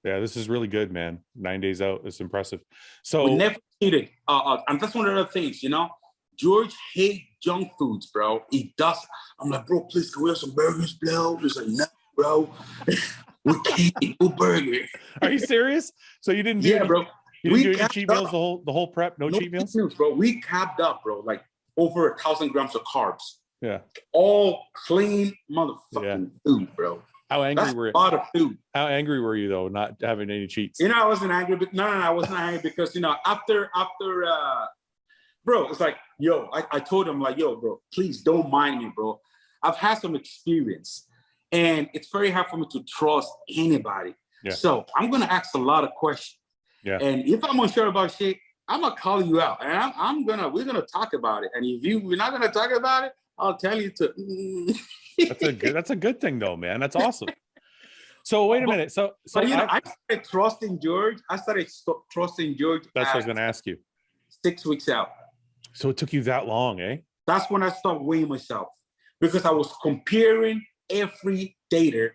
Speaker 1: Yeah, this is really good, man. 9 days out, it's impressive. So
Speaker 2: we never cheated. And that's one of the other things, you know. George hates junk foods, bro. He does. I'm like, bro, please, can we have some burgers, bro? He's like, no, bro. We can't eat no burger.
Speaker 1: Are you serious? So you didn't do
Speaker 2: bro.
Speaker 1: You didn't do any cheat meals the whole prep? No cheat meals?
Speaker 2: Bro. We capped up, bro. Like over 1,000 grams of carbs.
Speaker 1: Yeah.
Speaker 2: All clean motherfucking food, bro.
Speaker 1: How angry were you?
Speaker 2: A lot of food.
Speaker 1: How angry were you though, not having any cheats?
Speaker 2: You know, I wasn't angry, but no, I wasn't angry because you know, after bro, it's like, yo, I told him like, yo, bro, please don't mind me, bro. I've had some experience. And it's very hard for me to trust anybody. Yeah. So I'm gonna ask a lot of questions.
Speaker 1: Yeah.
Speaker 2: And if I'm unsure about shit, I'm gonna call you out, and we're gonna talk about it. And if we're not gonna talk about it, I'll tell you to.
Speaker 1: That's a good thing though, man. That's awesome. So wait a minute. So
Speaker 2: you know, I started trusting George. Trusting George.
Speaker 1: That's what I was gonna ask you.
Speaker 2: 6 weeks out.
Speaker 1: So it took you that long, eh?
Speaker 2: That's when I started weighing myself because I was comparing every data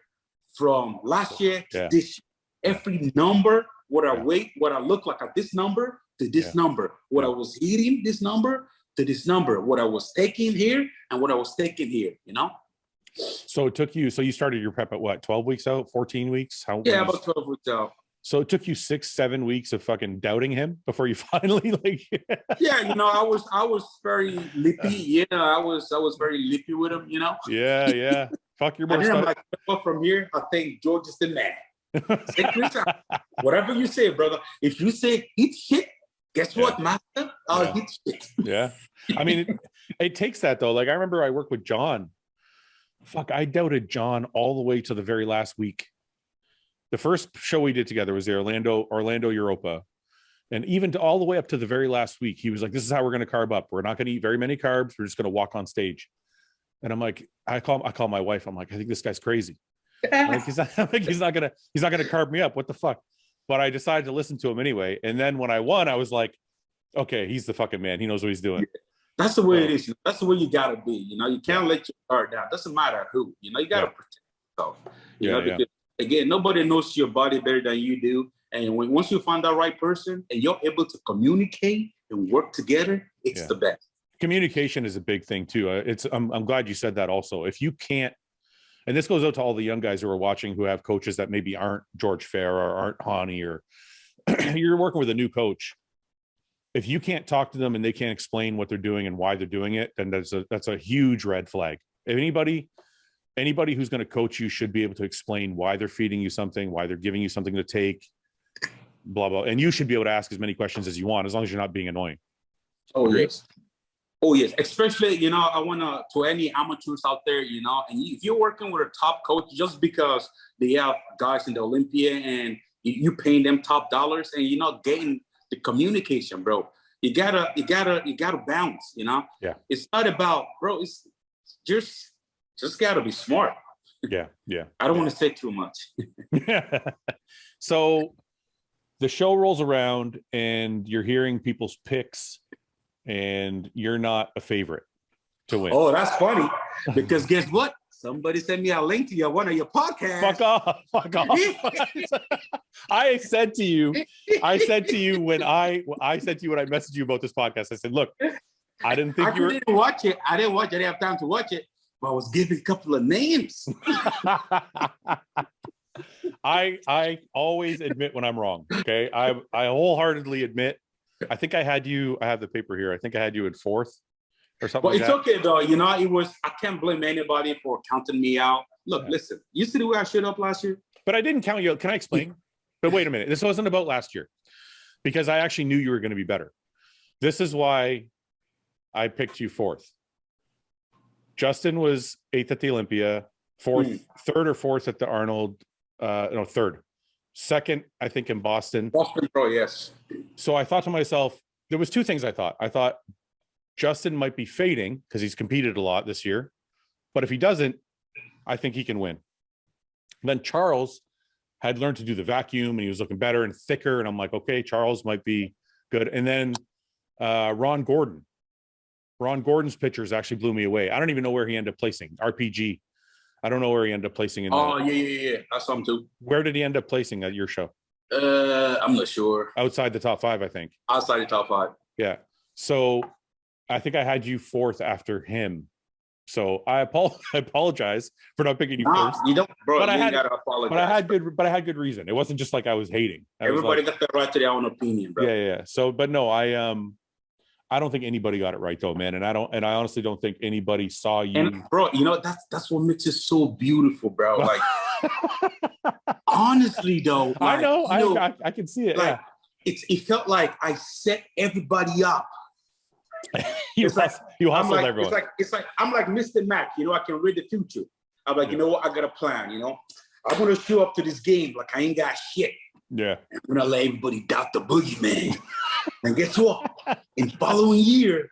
Speaker 2: from last year to this year. Every number, what I weigh, what I look like at this number to this number, what I was eating this number to this number, what I was taking here and what I was taking here, you know?
Speaker 1: So it took you, so you started your prep at what, 12 weeks out, 14 weeks?
Speaker 2: About 12 weeks out.
Speaker 1: So it took you 6-7 weeks of fucking doubting him before you finally like.
Speaker 2: Yeah, you know, I was very lippy. Yeah, I was very lippy with him, you know.
Speaker 1: Yeah. Fuck your more stuff.
Speaker 2: I'm like, from here, I think George is the man. Whatever you say, brother. If you say eat shit, guess what, master? I'll eat shit.
Speaker 1: Yeah. I mean, it takes that though. Like I remember I worked with John. Fuck, I doubted John all the way to the very last week. The first show we did together was the Orlando Europa. And even to all the way up to the very last week, he was like, this is how we're going to carb up. We're not going to eat very many carbs. We're just going to walk on stage. And I'm like, I call my wife. I'm like, I think this guy's crazy. Like, he's not gonna carb me up. What the fuck? But I decided to listen to him anyway. And then when I won, I was like, okay, he's the fucking man. He knows what he's doing.
Speaker 2: That's the way it is. That's the way you gotta be. You know, you can't let your guard down. Doesn't matter who. You know, you gotta protect yourself. You know, because again, nobody knows your body better than you do. And once you find that right person and you're able to communicate and work together, it's the best. Communication
Speaker 1: is a big thing too. I'm glad you said that also. If you can't, and this goes out to all the young guys who are watching who have coaches that maybe aren't George Fair or aren't Hani, or you're working with a new coach. If you can't talk to them and they can't explain what they're doing and why they're doing it, then that's a huge red flag. If anybody who's going to coach you should be able to explain why they're feeding you something, why they're giving you something to take, blah, blah. And you should be able to ask as many questions as you want, as long as you're not being annoying.
Speaker 2: Oh, yes. Oh, yes. Especially, you know, I want to any amateurs out there, you know, and if you're working with a top coach, just because they have guys in the Olympia and you paying them top dollars and you're not getting the communication, bro, you gotta bounce, you know? Yeah. It's not about, bro, it's just gotta be smart.
Speaker 1: Yeah.
Speaker 2: I don't want to say too much.
Speaker 1: So the show rolls around and you're hearing people's picks and you're not a favorite. to win.
Speaker 2: Oh, that's funny. Because guess what? Somebody sent me a link to one of your podcasts.
Speaker 1: Fuck off. Fuck off. I said to you when I said to you when I messaged you about this podcast, I said, look, I didn't think you were.
Speaker 2: Didn't watch it. I didn't have time to watch it, but I was giving a couple of names.
Speaker 1: I always admit when I'm wrong. Okay. I wholeheartedly admit. I think I have the paper here. I think I had you in 4th or something.
Speaker 2: Well, it's okay though. You know, I can't blame anybody for counting me out. Look, listen, you see the way I showed up last year?
Speaker 1: But I didn't count you out. Can I explain? But wait a minute. This wasn't about last year because I actually knew you were going to be better. This is why I picked you 4th. Justin was 8th at the Olympia, 4th, 3rd or 4th at the Arnold. No, 3rd. 2nd, I think, in Boston.
Speaker 2: Boston Pro, yes.
Speaker 1: So I thought to myself, there was 2 things I thought. I thought Justin might be fading because he's competed a lot this year. But if he doesn't, I think he can win. And then Charles had learned to do the vacuum and he was looking better and thicker. And I'm like, okay, Charles might be good. And then Ron Gordon's pictures actually blew me away. I don't even know where he ended up placing. RPG. I don't know where he ended up placing.
Speaker 2: Yeah. I saw him too.
Speaker 1: Where did he end up placing at your show?
Speaker 2: I'm not sure.
Speaker 1: Outside the top 5, I think.
Speaker 2: Outside the top 5.
Speaker 1: Yeah. So I think I had you 4th after him. So I apologize for not picking you first.
Speaker 2: You don't, bro.
Speaker 1: But I
Speaker 2: gotta apologize.
Speaker 1: But I had good reason. It wasn't just like I was hating.
Speaker 2: Everybody got the right to their own opinion, bro.
Speaker 1: Yeah. So, but no, I don't think anybody got it right though, man. And I honestly don't think anybody saw you.
Speaker 2: And bro, you know, that's what makes it so beautiful, bro. Like honestly though, like,
Speaker 1: I know, I can see it.
Speaker 2: Like it felt like I set everybody up.
Speaker 1: you hustled everyone.
Speaker 2: It's like I'm like Mr. Mac, you know, I can read the future. I'm like, you know what, I got a plan, you know. I'm gonna show up to this game like I ain't got shit.
Speaker 1: Yeah.
Speaker 2: I'm gonna let everybody doubt the boogeyman. And guess what? In following year,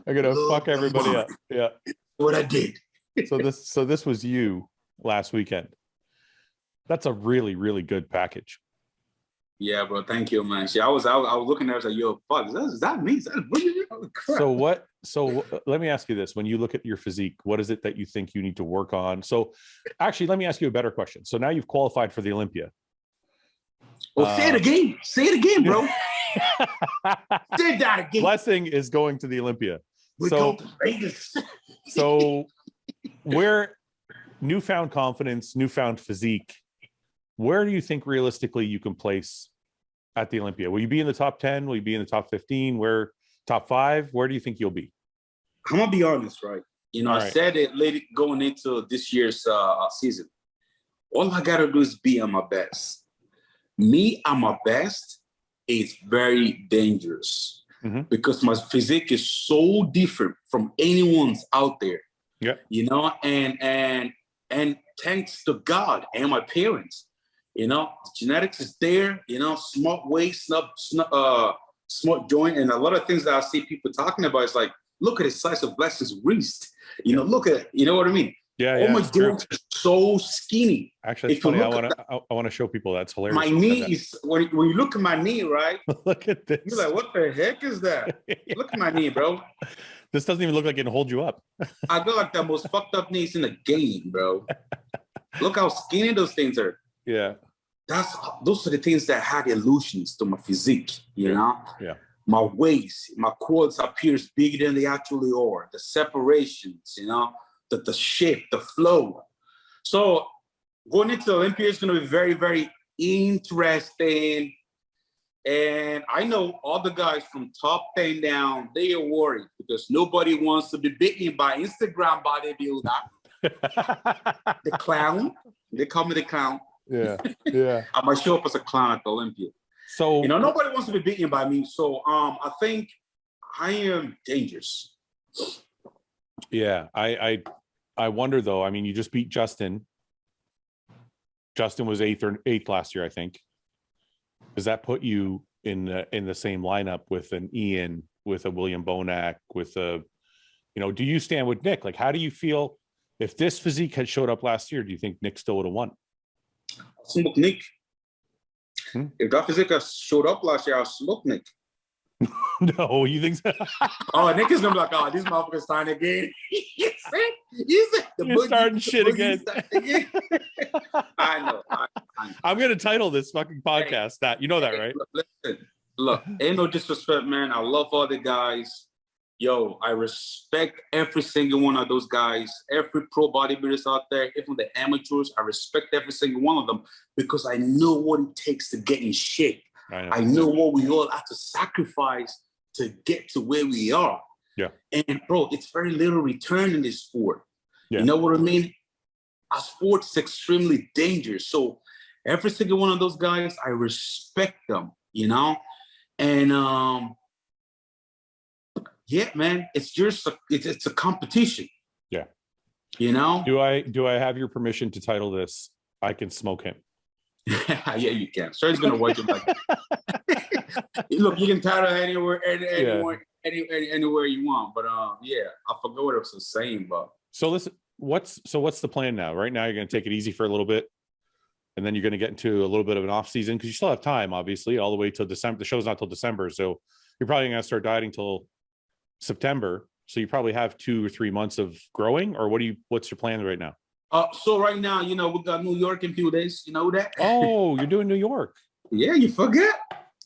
Speaker 1: I'm gonna fuck everybody up. Yeah.
Speaker 2: What I did.
Speaker 1: So this was you last weekend. That's a really, really good package.
Speaker 2: Yeah, bro. Thank you, man. See, I was looking at it, I was like, yo, fuck, is that me? Is that
Speaker 1: So let me ask you this. When you look at your physique, what is it that you think you need to work on? So actually, let me ask you a better question. So now you've qualified for the Olympia.
Speaker 2: Well, say it again. Say it again, bro. Say that again.
Speaker 1: Blessing is going to the Olympia.
Speaker 2: We go to Vegas.
Speaker 1: So where newfound confidence, newfound physique, where do you think realistically you can place at the Olympia? Will you be in the top 10? Will you be in the top 15? Where top 5? Where do you think you'll be?
Speaker 2: I'm gonna be honest, right? You know, I said it late going into this year's season. All I gotta do is be on my best. Me on my best is very dangerous because my physique is so different from anyone's out there.
Speaker 1: Yeah,
Speaker 2: you know, and thanks to God and my parents. You know, genetics is there, you know, smart waist, smart joint, and a lot of things that I see people talking about is like, look at the size of Blessing's wrist. You know, look at, you know what I mean?
Speaker 1: Yeah,
Speaker 2: oh my joints are so skinny.
Speaker 1: Actually, it's funny. I want to show people that's hilarious.
Speaker 2: My knee is when you look at my knee, right?
Speaker 1: Look at this.
Speaker 2: You're like, what the heck is that? Look at my knee, bro.
Speaker 1: This doesn't even look like it can hold you up.
Speaker 2: I got like the most fucked up knees in the game, bro. Look how skinny those things are.
Speaker 1: Yeah.
Speaker 2: Those are the things that had illusions to my physique, you know?
Speaker 1: Yeah.
Speaker 2: My waist, my quads appears bigger than they actually are. The separations, you know, the shape, the flow. So going into the Olympia is going to be very, very interesting. And I know all the guys from top 10 down, they are worried because nobody wants to be beaten by Instagram bodybuilder. The clown. They call me the clown.
Speaker 1: Yeah.
Speaker 2: I might show up as a clown at the Olympia.
Speaker 1: So,
Speaker 2: you know, nobody wants to be beaten by me. So I think I am dangerous.
Speaker 1: Yeah. I wonder though, I mean, you just beat Justin. Justin was eighth last year, I think. Does that put you in the same lineup with an Ian, with a William Bonac, with a, you know, do you stand with Nick? Like, how do you feel if this physique had showed up last year? Do you think Nick still would have won?
Speaker 2: I'll smoke Nick. If that physique showed up last year, I'll smoke Nick.
Speaker 1: No, you think so?
Speaker 2: Oh, niggas gonna be like, oh, these motherfuckers starting again. You said
Speaker 1: You're starting shit again.
Speaker 2: I know.
Speaker 1: I'm gonna title this fucking podcast that. You know that, right?
Speaker 2: Look, ain't no disrespect, man. I love all the guys. Yo, I respect every single one of those guys, every pro bodybuilders out there, even the amateurs. I respect every single one of them because I know what it takes to get in shape. I know what we all have to sacrifice to get to where we are.
Speaker 1: Yeah.
Speaker 2: And bro, it's very little return in this sport.
Speaker 1: Yeah.
Speaker 2: You know what I mean? Our sport's extremely dangerous. So every single one of those guys, I respect them, you know? And yeah, man, it's just it's a competition.
Speaker 1: Yeah.
Speaker 2: You know?
Speaker 1: Do I have your permission to title this I Can Smoke Him?
Speaker 2: Yeah, you can. Sure, he's gonna watch it like look, you can title anywhere anywhere you want, but yeah, I forgot what I was saying, but
Speaker 1: so listen, what's the plan now? Right now you're gonna take it easy for a little bit, and then you're gonna get into a little bit of an off season because you still have time, obviously, all the way till December. The show's not till December, so you're probably gonna start dieting till September. So you probably have 2 or 3 months of growing, or what's your plan right now?
Speaker 2: So right now, you know, we got New York in a few days. You know that?
Speaker 1: Oh, you're doing New York.
Speaker 2: Yeah, you forget?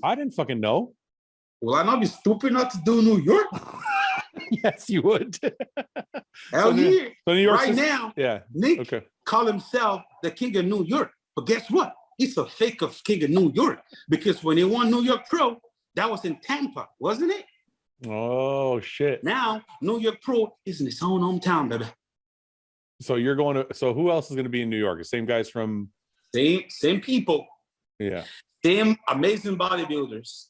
Speaker 1: I didn't fucking know.
Speaker 2: Will I not be stupid not to do New York?
Speaker 1: Yes, you would.
Speaker 2: Hell yeah.
Speaker 1: So New York
Speaker 2: right now,
Speaker 1: yeah.
Speaker 2: Nick call himself the king of New York. But guess what? He's a fake of king of New York. Because when he won New York Pro, that was in Tampa, wasn't it?
Speaker 1: Oh, shit.
Speaker 2: Now, New York Pro is in his own hometown, baby.
Speaker 1: So you're going to, so who else is going to be in New York? The same guys from?
Speaker 2: Same people.
Speaker 1: Yeah.
Speaker 2: Same amazing bodybuilders.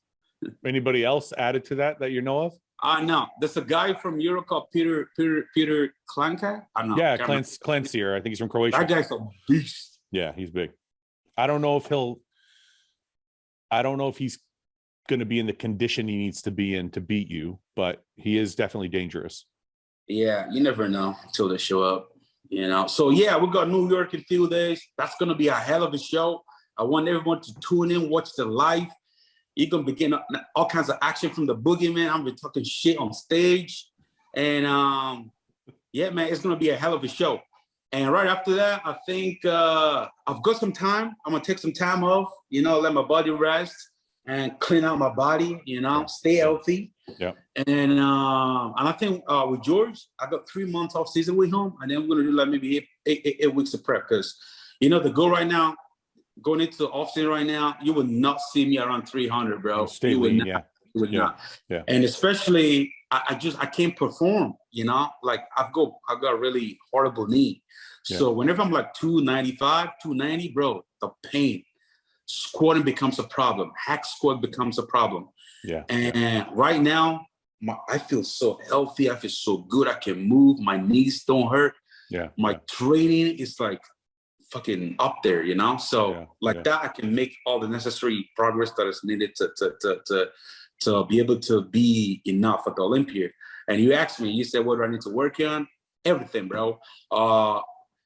Speaker 1: Anybody else added to that you know of?
Speaker 2: No. There's a guy from Europe called Peter Klanka. I know.
Speaker 1: Yeah, Clancy, I think he's from Croatia.
Speaker 2: That guy's a beast.
Speaker 1: Yeah, he's big. I don't know if he's going to be in the condition he needs to be in to beat you, but he is definitely dangerous.
Speaker 2: Yeah, you never know until they show up, you know. So yeah, we got New York in a few days. That's gonna be a hell of a show. I want everyone to tune in, watch the live. You're gonna begin all kinds of action from the boogeyman. I'm gonna be talking shit on stage, and yeah, man, it's gonna be a hell of a show. And right after that, I think I've got some time. I'm gonna take some time off, you know, let my body rest and clean out my body, you know, stay healthy.
Speaker 1: Yeah.
Speaker 2: And I think with George, I got 3 months off season with him, and then we're gonna do like maybe eight weeks of prep because, you know, the goal right now, going into the off season right now, you would not see me around 300, bro. You would not.
Speaker 1: Yeah.
Speaker 2: You would not.
Speaker 1: Yeah.
Speaker 2: And especially, I can't perform. You know, like I've got a really horrible knee. So whenever I'm like 295, 290, bro, the pain. Squatting becomes a problem. Hack squat becomes a problem.
Speaker 1: Yeah.
Speaker 2: And right now, I feel so healthy. I feel so good. I can move. My knees don't hurt. Yeah. My training is like fucking up there, you know? So that, I can make all the necessary progress that is needed to be able to be enough at the Olympia. And you asked me, you said, what do I need to work on? Everything, bro.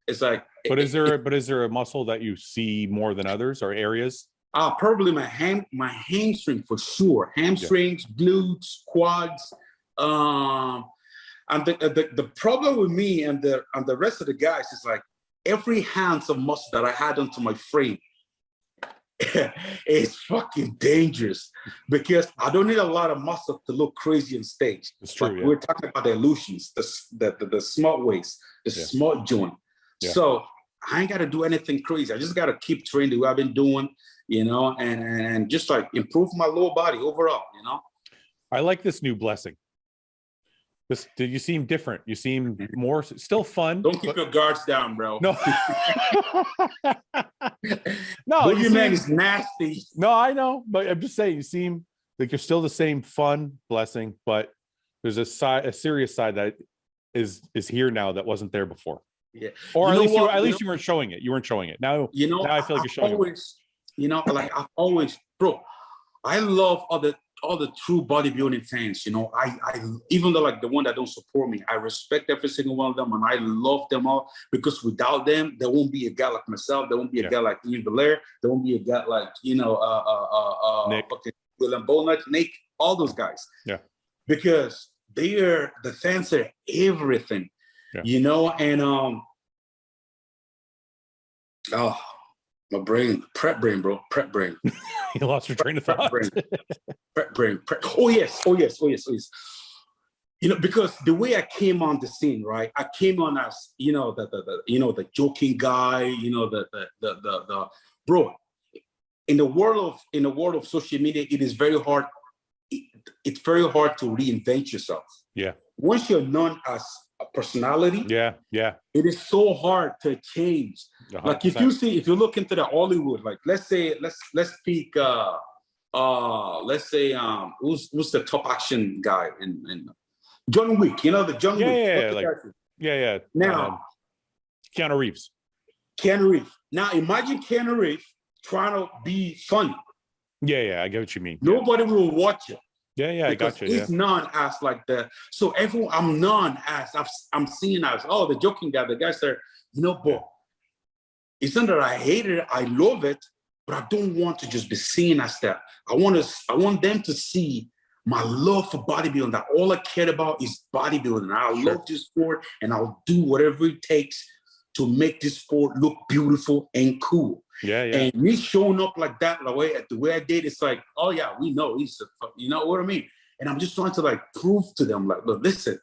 Speaker 2: It's like,
Speaker 1: but is there a muscle that you see more than others or areas?
Speaker 2: Probably my hamstring for sure. Hamstrings, glutes, quads. And the problem with me and the rest of the guys is like every ounce of muscle that I had onto my frame is fucking dangerous because I don't need a lot of muscle to look crazy on stage.
Speaker 1: It's true.
Speaker 2: Like we're talking about the illusions, the smart waist, the smart joint. So I ain't got to do anything crazy. I just got to keep training the way I've been doing, you know, and just like improve my lower body overall, you know.
Speaker 1: I like this new blessing. You seem different. You seem more still fun.
Speaker 2: Don't keep your guards down, bro.
Speaker 1: No. No,
Speaker 2: Boogeyman is nasty.
Speaker 1: No, I know, but I'm just saying you seem like you're still the same fun blessing, but there's a serious side that is here now that wasn't there before.
Speaker 2: Yeah.
Speaker 1: Or at least you weren't showing it. You weren't showing it. Now, now I feel like you're showing it.
Speaker 2: You know, like I've always, bro, I love all the true bodybuilding fans, you know. I even though like the one that don't support me, I respect every single one of them and I love them all because without them, there won't be a guy like myself. There won't be a guy like Ian Belair. There won't be a guy like, you know,
Speaker 1: Nick.
Speaker 2: William Bonach, Nick, all those guys.
Speaker 1: Yeah.
Speaker 2: Because the fans are everything, and oh, my brain, prep brain, bro, prep brain.
Speaker 1: You lost your train of thought.
Speaker 2: Prep brain. Oh yes. Because the way I came on the scene, right? I came on as the joking guy, the bro. In the world of social media, it is very hard. It's very hard to reinvent yourself.
Speaker 1: Yeah.
Speaker 2: Once you're known as a personality,
Speaker 1: yeah,
Speaker 2: it is so hard to change.
Speaker 1: 100%.
Speaker 2: Like if you look into the Hollywood, like let's speak let's say who's the top action guy in John Wick, the John Wick.
Speaker 1: Yeah.
Speaker 2: Now
Speaker 1: Keanu Reeves.
Speaker 2: Now imagine Keanu Reeves trying to be funny.
Speaker 1: Yeah, I get what you mean.
Speaker 2: Nobody will watch it.
Speaker 1: Yeah, I got you.
Speaker 2: He's known as like so everyone, I'm known as, I'm seen as, oh, the joking guy, the guy said, but it's not that I hate it, I love it, but I don't want to just be seen as that. I want them to see my love for bodybuilding, that all I care about is bodybuilding. I love this sport and I'll do whatever it takes to make this sport look beautiful and cool.
Speaker 1: Yeah.
Speaker 2: And me showing up like that, the way I did, it's like, oh yeah, we know he's you know what I mean? And I'm just trying to like prove to them, like, look, listen,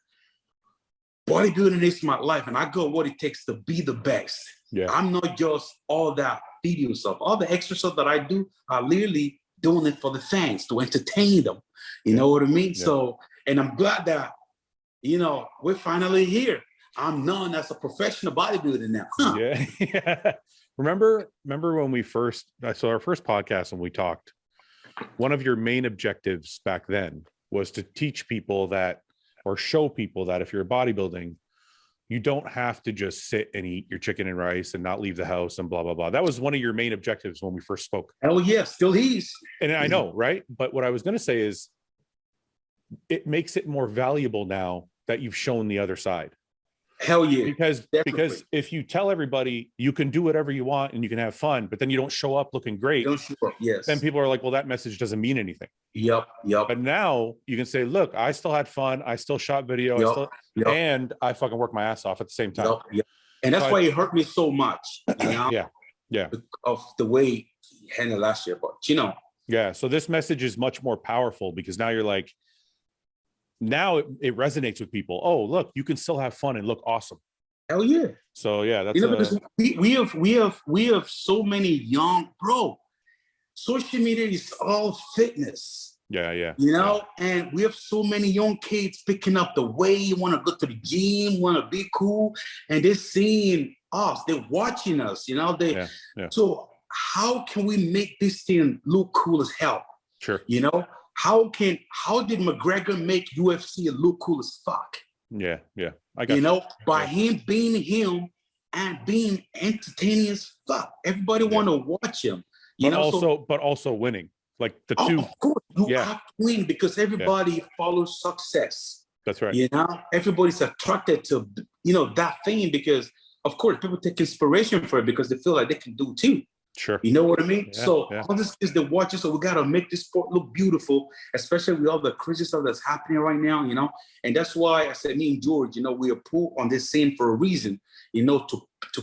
Speaker 2: bodybuilding is my life and I got what it takes to be the best. Yeah. I'm not just all that video stuff. All the extra stuff that I do, I literally doing it for the fans, to entertain them. You know what I mean? Yeah. So, and I'm glad that, we're finally here. I'm known as a professional bodybuilder now. Huh.
Speaker 1: Yeah. Remember when our first podcast, when we talked, one of your main objectives back then was to teach people that, or show people that if you're bodybuilding, you don't have to just sit and eat your chicken and rice and not leave the house and blah, blah, blah. That was one of your main objectives when we first spoke.
Speaker 2: Oh yeah, still is.
Speaker 1: And I know, right? But what I was going to say is it makes it more valuable now that you've shown the other side.
Speaker 2: Hell yeah.
Speaker 1: Because if you tell everybody you can do whatever you want and you can have fun, but then you don't show up looking great,
Speaker 2: yes,
Speaker 1: then people are like, well, that message doesn't mean anything.
Speaker 2: Yep.
Speaker 1: But now you can say, look, I still had fun. I still shot video. And I fucking work my ass off at the same time.
Speaker 2: Yep. And that's why it hurt me so much.
Speaker 1: Yeah.
Speaker 2: Of the way he handled last year. But
Speaker 1: Yeah. So this message is much more powerful because now you're like, now it resonates with people. Oh, look, you can still have fun and look awesome.
Speaker 2: Hell yeah.
Speaker 1: So yeah, that's
Speaker 2: because we have so many young, bro. Social media is all fitness.
Speaker 1: Yeah.
Speaker 2: And we have so many young kids picking up the way you want to go to the gym, want to be cool, and they're seeing us, they're watching us, So how can we make this thing look cool as hell?
Speaker 1: Sure.
Speaker 2: How did McGregor make UFC look cool as fuck?
Speaker 1: Yeah. I got
Speaker 2: by him being him and being entertaining as fuck. Everybody want to watch him.
Speaker 1: But also winning. Like the two.
Speaker 2: Of course, you have to win because everybody follows success.
Speaker 1: That's right.
Speaker 2: Everybody's attracted to that thing because of course people take inspiration for it because they feel like they can do it too.
Speaker 1: Sure.
Speaker 2: You know what I mean? All this is the watchers, so we gotta make this sport look beautiful, especially with all the crazy stuff that's happening right now, And that's why I said me and George, we are put on this scene for a reason, to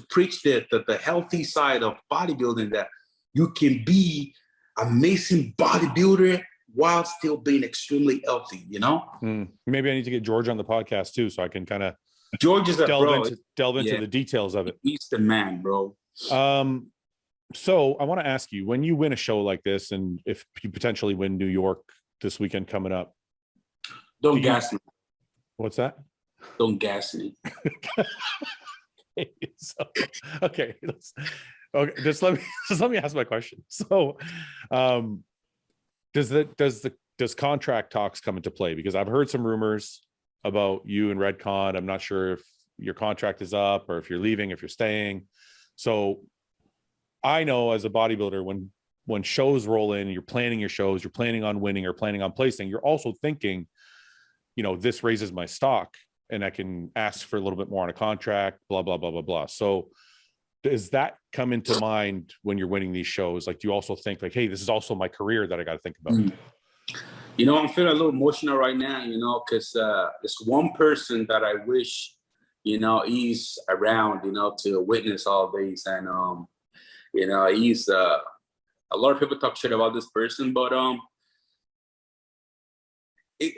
Speaker 2: preach the healthy side of bodybuilding, that you can be amazing bodybuilder while still being extremely healthy,
Speaker 1: Maybe I need to get George on the podcast too, so I can kind of
Speaker 2: George is
Speaker 1: delve into the details of it.
Speaker 2: He's the man, bro.
Speaker 1: So I want to ask you, when you win a show like this, and if you potentially win New York this weekend coming up,
Speaker 2: don't gas me.
Speaker 1: What's that?
Speaker 2: Don't gas me.
Speaker 1: Okay. Just let me ask my question. So, does contract talks come into play? Because I've heard some rumors about you and Redcon. I'm not sure if your contract is up or if you're leaving, if you're staying. So I know as a bodybuilder, when shows roll in, you're planning your shows, you're planning on winning or planning on placing, you're also thinking, this raises my stock and I can ask for a little bit more on a contract, blah, blah, blah, blah, blah. So does that come into mind when you're winning these shows? Like, do you also think like, hey, this is also my career that I got to think about?
Speaker 2: You know, I'm feeling a little emotional right now, you know, because there's one person that I wish, you know, he's around, you know, to witness all these. And, you know, he's, a lot of people talk shit about this person, but it,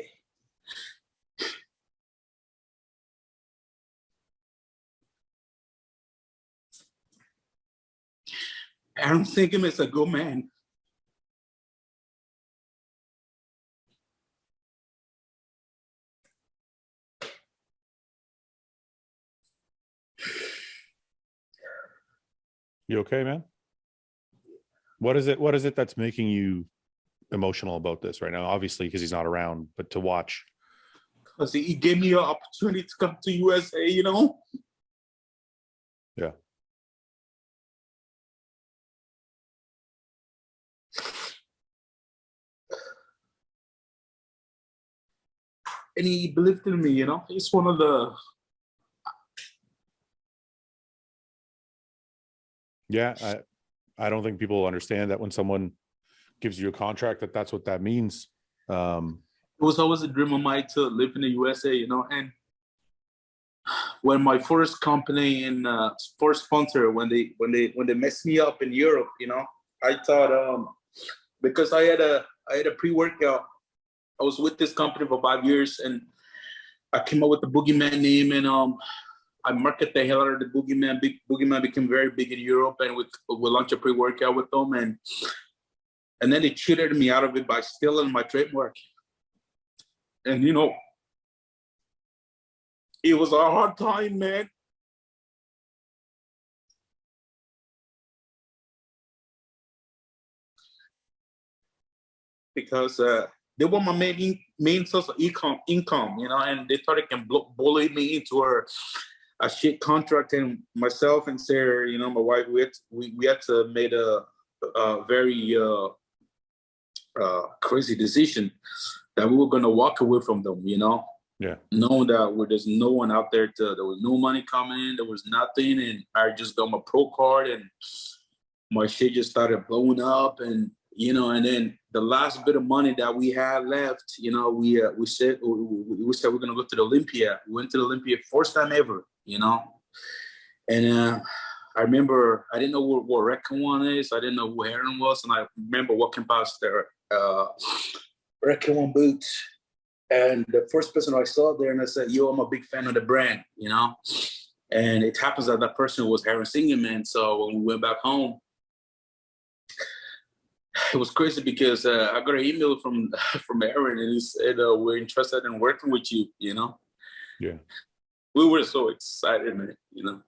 Speaker 2: I don't think him as a good man.
Speaker 1: You okay, man? What is it that's making you emotional about this right now? Obviously, because he's not around, but to watch.
Speaker 2: Because he gave me an opportunity to come to USA, you know?
Speaker 1: Yeah.
Speaker 2: And he believed in me, you know? He's one of the...
Speaker 1: Yeah, I don't think people understand that when someone gives you a contract, that's what that means.
Speaker 2: It was always a dream of mine to live in the USA, you know? And when my first company and first sponsor, when they messed me up in Europe, you know, I thought because I had a pre-workout. I was with this company for 5 years, and I came up with the Boogeyman name, and I market the hell out of the Boogeyman. Boogeyman became very big in Europe, and we launched a pre-workout with them, and then they cheated me out of it by stealing my trademark. And you know, it was a hard time, man. Because they were my main source of income, you know, and they thought they can bully me into a shit contract. And myself and Sarah, you know, my wife, we had to make a very crazy decision that we were going to walk away from them, you know.
Speaker 1: Yeah.
Speaker 2: Knowing that there's no one out there there was no money coming in, there was nothing, and I just got my pro card, and my shit just started blowing up, and you know, and then the last bit of money that we had left, you know, we said we're gonna go to the Olympia. We went to the Olympia first time ever, you know, and I remember I didn't know what Recon is, I didn't know who Heron was, and I remember walking past their Recon boots. And the first person I saw there, and I said, "Yo, I'm a big fan of the brand," you know. And it happens that person was Aaron Singing, man. So when we went back home, it was crazy because I got an email from Aaron, and he said, "We're interested in working with you," you know.
Speaker 1: Yeah.
Speaker 2: We were so excited, man, you know.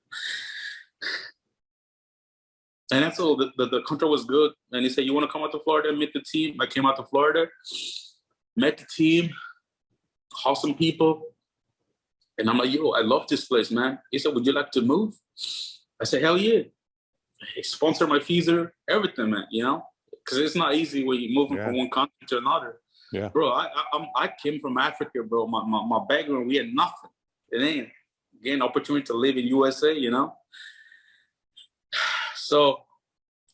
Speaker 2: And that's all. The contract was good, and he said, "You want to come out to Florida and meet the team?" I came out to Florida, met the team. Awesome people. And I'm like, "Yo, I love this place, man." He said, "Would you like to move?" I said, "Hell yeah." He sponsored my visa, everything, man, you know? Because it's not easy when you're moving from one country to another.
Speaker 1: Yeah.
Speaker 2: Bro, I came from Africa, bro. My background, we had nothing. It ain't getting opportunity to live in USA, you know? So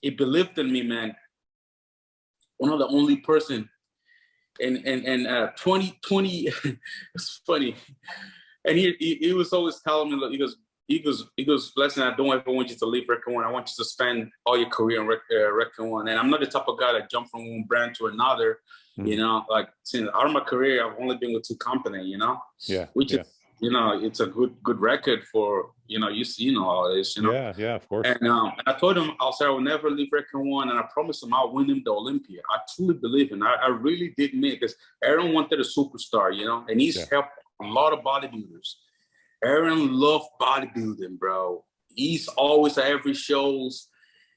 Speaker 2: he believed in me, man. One of the only person. And 2020, it's funny. And he was always telling me, he goes, "Listen, I don't ever want you to leave Record One. I want you to spend all your career in Record One." And I'm not the type of guy that jump from one brand to another, you know. Like, since out of my career, I've only been with 2 companies, you know.
Speaker 1: Yeah.
Speaker 2: Which is, you know, it's a good record for, you know, you know all this, you know.
Speaker 1: Yeah, of course.
Speaker 2: And I told him, I will never leave Record One, and I promised him I'll win him the Olympia. I truly believe in. I really did mean it, because Aaron wanted a superstar, you know, and he's helped a lot of bodybuilders. Aaron loved bodybuilding, bro. He's always at every shows.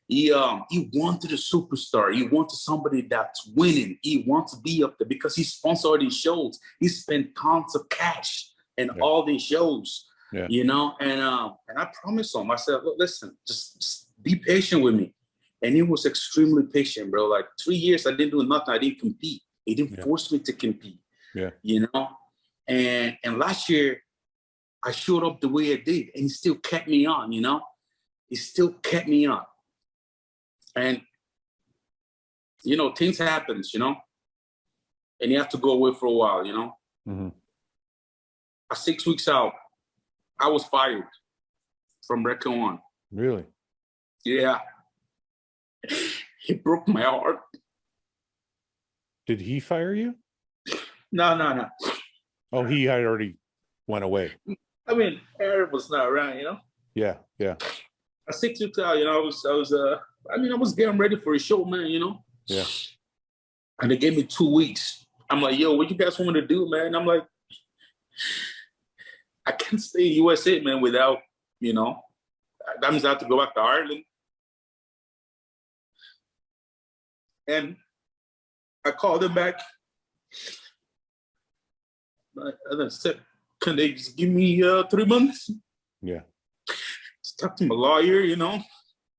Speaker 2: He wanted a superstar. He wanted somebody that's winning. He wants to be up there because he sponsored all these shows. He spent tons of cash in all these shows. Yeah. You know, and I promised him, I said, "Look, listen, just be patient with me." And he was extremely patient, bro. Like 3 years, I didn't do nothing. I didn't compete. He didn't force me to compete. Yeah. You know, and last year, I showed up the way I did, and he still kept me on. You know, he still kept me on. And you know, things happens. You know, and he had to go away for a while, you know.
Speaker 1: Mm-hmm.
Speaker 2: 6 weeks out, I was fired from Record One.
Speaker 1: Really?
Speaker 2: Yeah. He broke my heart.
Speaker 1: Did he fire you?
Speaker 2: No.
Speaker 1: Oh, he had already went away.
Speaker 2: I mean, Aaron was not around, you know.
Speaker 1: Yeah.
Speaker 2: 6 weeks out, you know, I was getting ready for a show, man, you know.
Speaker 1: Yeah.
Speaker 2: And they gave me 2 weeks. I'm like, yo, what you guys want me to do, man? I'm like, I can't stay in USA, man, without, you know, that means I have to go back to Ireland. And I called them back. And I said, can they just give me 3 months?
Speaker 1: Yeah.
Speaker 2: Just talk to my lawyer, you know,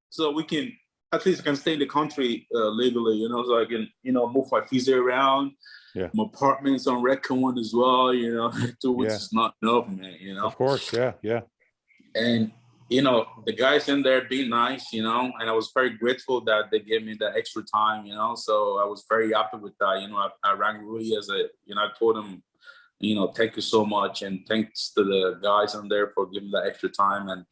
Speaker 2: so we can, at least I can stay in the country legally, you know, so I can, you know, move my visa around.
Speaker 1: Yeah.
Speaker 2: My apartment's on Record One as well, you know. 2 weeks is not enough, man, you know.
Speaker 1: Of course, yeah.
Speaker 2: And, you know, the guys in there being nice, you know, and I was very grateful that they gave me that extra time, you know. So I was very happy with that. You know, I rang Rui I told him, you know, thank you so much. And thanks to the guys in there for giving that extra time. And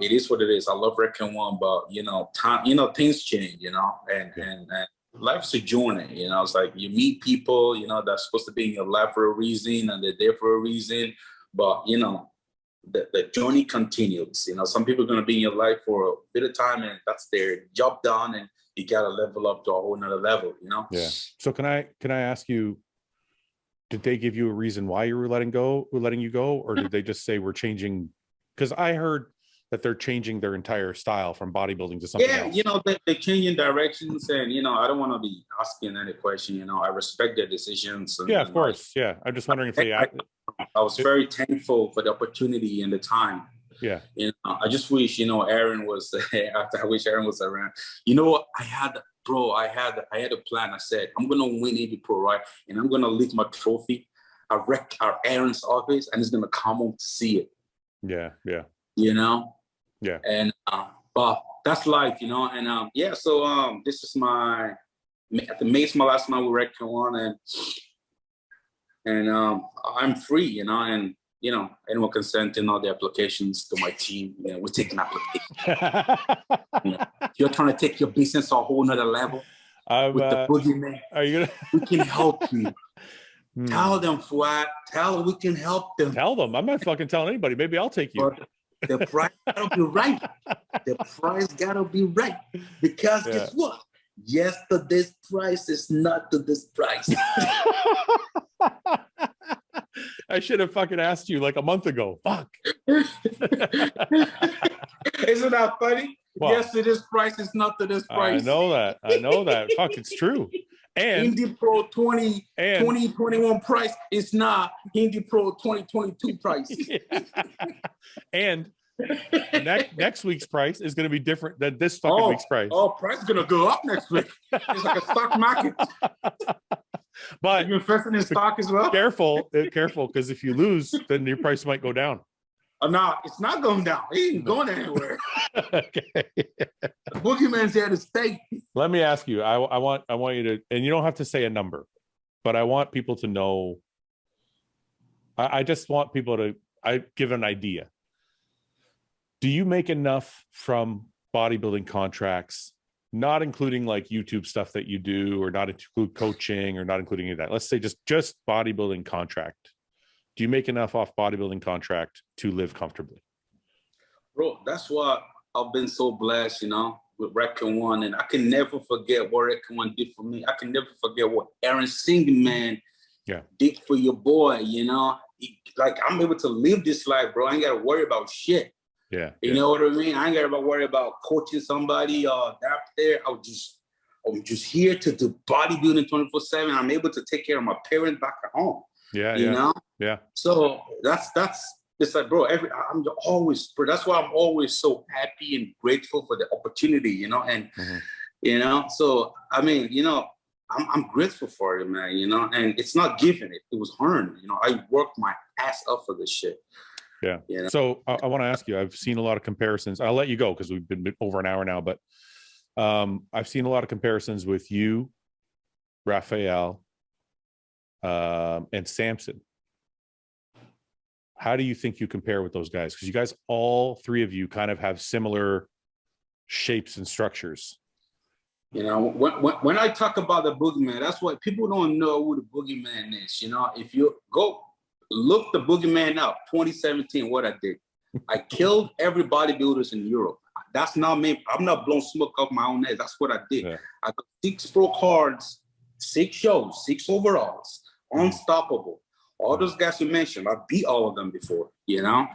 Speaker 2: it is what it is. I love Record One, but, you know, time, you know, things change, you know, and life's a journey, you know. It's like you meet people, you know, that's supposed to be in your life for a reason, and they're there for a reason. But, you know, the journey continues. You know, some people are going to be in your life for a bit of time, and that's their job done, and you got to level up to a whole nother level, you know?
Speaker 1: Yeah. So can I ask you, did they give you a reason why you were letting you go? Or did they just say we're changing? Because I heard that they're changing their entire style from bodybuilding to something else.
Speaker 2: Yeah, you know, they're changing directions, and, you know, I don't want to be asking any question, you know, I respect their decisions. And,
Speaker 1: yeah, of course. Yeah. I'm just wondering if they...
Speaker 2: I was very thankful for the opportunity and the time.
Speaker 1: Yeah.
Speaker 2: You know, I just wish, you know, Aaron was, I wish Aaron was around. You know what? I had a plan. I said, I'm going to win Indie Pro, right? And I'm going to leave my trophy at Aaron's office, and he's going to come home to see it.
Speaker 1: Yeah.
Speaker 2: You know?
Speaker 1: Yeah.
Speaker 2: And, but that's life, you know? And, yeah, so this is my last night with Record One, and I'm free, you know, and, you know, anyone can send in all the applications to my team. You know, we're taking applications. You know, if you're trying to take your business to a whole nother level with the boogeyman, we can help you. Tell them, Fuad. Tell them we can help them.
Speaker 1: Tell them. I'm not fucking telling anybody. Maybe I'll take you.
Speaker 2: But the price gotta be right. The price gotta be right. Because guess what? Yesterday's price is not to this price.
Speaker 1: I should have fucking asked you like a month ago. Fuck.
Speaker 2: Isn't that funny?
Speaker 1: Well,
Speaker 2: Yesterday's price is not to this price.
Speaker 1: I know that. Fuck, it's true. And
Speaker 2: Indie Pro 2021 price is not Indie Pro 2022 price.
Speaker 1: Yeah. And next week's price is going to be different than this fucking week's price.
Speaker 2: Oh, price is going to go up next week. It's like a stock market.
Speaker 1: But
Speaker 2: you're investing in stock as well.
Speaker 1: Careful, because if you lose, then your price might go down.
Speaker 2: No, it's not going down. It ain't going anywhere.
Speaker 1: Okay.
Speaker 2: The boogeyman's here to stay.
Speaker 1: Let me ask you. I want you to, and you don't have to say a number, but I want people to know. I just want people to give an idea. Do you make enough from bodybuilding contracts, not including like YouTube stuff that you do, or not include coaching, or not including any of that? Let's say just bodybuilding contract. Do you make enough off bodybuilding contract to live comfortably?
Speaker 2: Bro, that's why I've been so blessed, you know, with Record One. And I can never forget what Record One did for me. I can never forget what Aaron Singing Man did for your boy, you know. Like, I'm able to live this life, bro. I ain't got to worry about shit.
Speaker 1: Yeah.
Speaker 2: You know what I mean? I ain't got to worry about coaching somebody or that there. I'm just here to do bodybuilding 24/7. I'm able to take care of my parents back at home.
Speaker 1: Yeah.
Speaker 2: You know?
Speaker 1: Yeah.
Speaker 2: So that's it's like, bro, I'm always, bro, that's why I'm always so happy and grateful for the opportunity, you know? And, you know, so, I mean, you know, I'm grateful for it, man, you know? And it's not given, it was earned, you know? I worked my ass up for this shit.
Speaker 1: Yeah. You know? So I want to ask you, I've seen a lot of comparisons. I'll let you go because we've been over an hour now, but I've seen a lot of comparisons with you, Raphael, and Samson. How do you think you compare with those guys? Because you guys, all three of you, kind of have similar shapes and structures.
Speaker 2: You know, when I talk about the boogeyman, that's why people don't know who the boogeyman is. You know, if you go look the boogeyman up, 2017, what I did, I killed every bodybuilders in Europe. That's not me. I'm not blowing smoke up my own head. That's what I did. Yeah. I got 6 pro cards, 6 shows, 6 overalls, unstoppable. All those guys you mentioned, I beat all of them before, you know?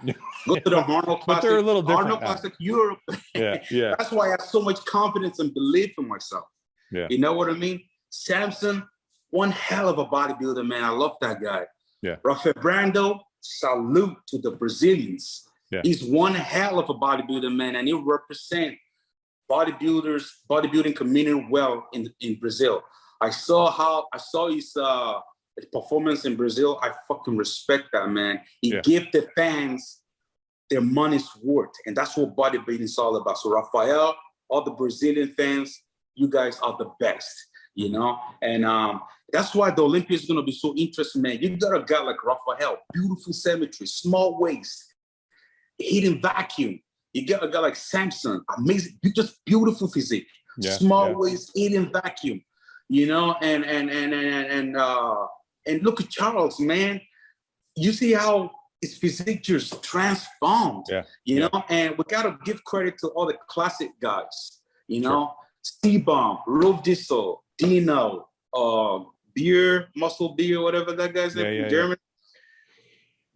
Speaker 2: Go to the Arnold Classic.
Speaker 1: But they're a little different
Speaker 2: Arnold Classic Europe.
Speaker 1: Yeah, yeah.
Speaker 2: That's why I have so much confidence and belief in myself.
Speaker 1: Yeah.
Speaker 2: You know what I mean? Samson, one hell of a bodybuilder, man. I love that guy.
Speaker 1: Yeah.
Speaker 2: Rafael Brando, salute to the Brazilians.
Speaker 1: Yeah.
Speaker 2: He's one hell of a bodybuilder, man, and he represents bodybuilding community well in Brazil. I saw his performance in Brazil. I fucking respect that, man. He gave the fans their money's worth, and that's what bodybuilding is all about. So Rafael, all the Brazilian fans, you guys are the best, you know? And that's why the Olympics is gonna be so interesting, man. You got a guy like Rafael, beautiful symmetry, small waist, hitting vacuum. You got a guy like Samson, amazing, just beautiful physique, small waist, hitting vacuum, you know? And look at Charles, man. You see how his physique just transformed, you know? And we gotta give credit to all the classic guys, you know? Steve-Bomb, Rolf Diesel, Dino, Muscle Beer, whatever that guy's name in Germany.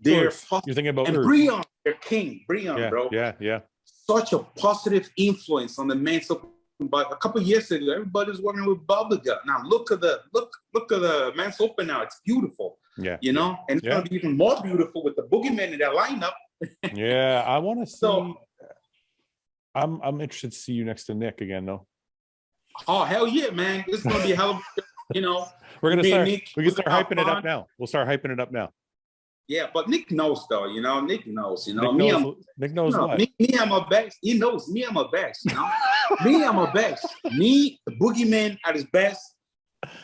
Speaker 2: They're
Speaker 1: You're thinking about
Speaker 2: Breon, they're king, Breon, bro.
Speaker 1: Yeah.
Speaker 2: Such a positive influence on the men's open. But a couple of years ago, everybody's working with bubblegum. Now look at the men's open now. It's beautiful. Yeah. You know, and it's gonna be even more beautiful with the boogeyman in that lineup.
Speaker 1: Yeah, I want to see. So, I'm interested to see you next to Nick again, though.
Speaker 2: Oh hell yeah, man! It's gonna be a hell of, you know.
Speaker 1: We can start hyping it up now. We'll start hyping it up now.
Speaker 2: Yeah, but Nick knows though, you know. Nick knows, you know.
Speaker 1: Nick knows what?
Speaker 2: Me, I'm a best. He knows me, I'm a best. You know, me, I'm a best. Me, the boogeyman at his best,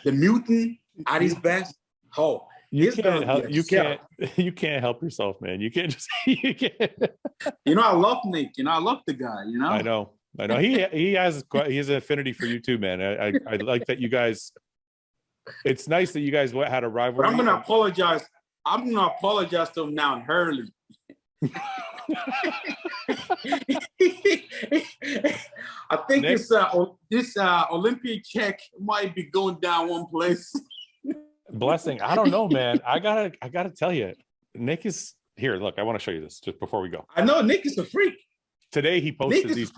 Speaker 2: the mutant at his best. Oh,
Speaker 1: you can't help yourself, man. You can't just
Speaker 2: You know, I love Nick. You know, I love the guy. You know,
Speaker 1: I know. He has an affinity for you too, man. I like that you guys. It's nice that you guys had a rivalry.
Speaker 2: But I'm gonna apologize. I'm gonna apologize to him now in Hurley. I think Nick, this Olympic check might be going down one place.
Speaker 1: Blessing. I don't know, man. I gotta tell you, Nick is here. Look, I want to show you this just before we go.
Speaker 2: I know Nick is a freak.
Speaker 1: Today he posted these.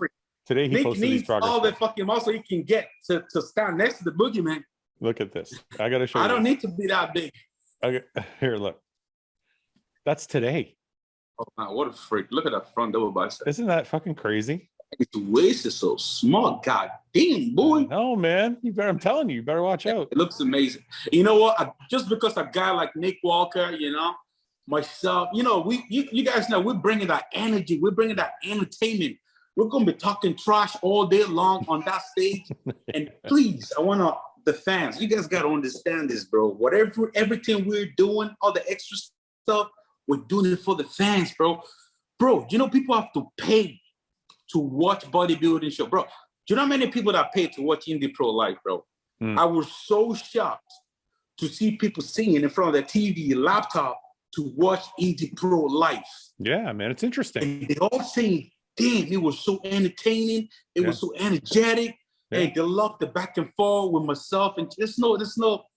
Speaker 1: Today he posted these progress.
Speaker 2: All the fucking muscle he can get to stand next to the boogeyman.
Speaker 1: Look at this. I gotta show you.
Speaker 2: I don't need to be that big.
Speaker 1: Okay, here, look. That's today.
Speaker 2: Oh, man, what a freak. Look at that front double bicep.
Speaker 1: Isn't that fucking crazy?
Speaker 2: Its waist is so small. God damn, boy.
Speaker 1: No, man. I'm telling you better watch out.
Speaker 2: It looks amazing. You know what? Just because a guy like Nick Walker, you know, myself, you know, you guys know we're bringing that energy. We're bringing that entertainment. We're going to be talking trash all day long on that stage. And please, I want the fans, you guys got to understand this, bro. Everything we're doing, all the extra stuff, we're doing it for the fans, bro. Bro, you know, people have to pay to watch bodybuilding show, bro. Do you know how many people that pay to watch Indie Pro live, bro? I was so shocked to see people singing in front of their TV, laptop to watch Indie Pro live.
Speaker 1: Yeah, man, it's interesting.
Speaker 2: And they all saying, damn, it was so entertaining. It was so energetic. Yeah. Hey, they love the back and forth with myself, and there's no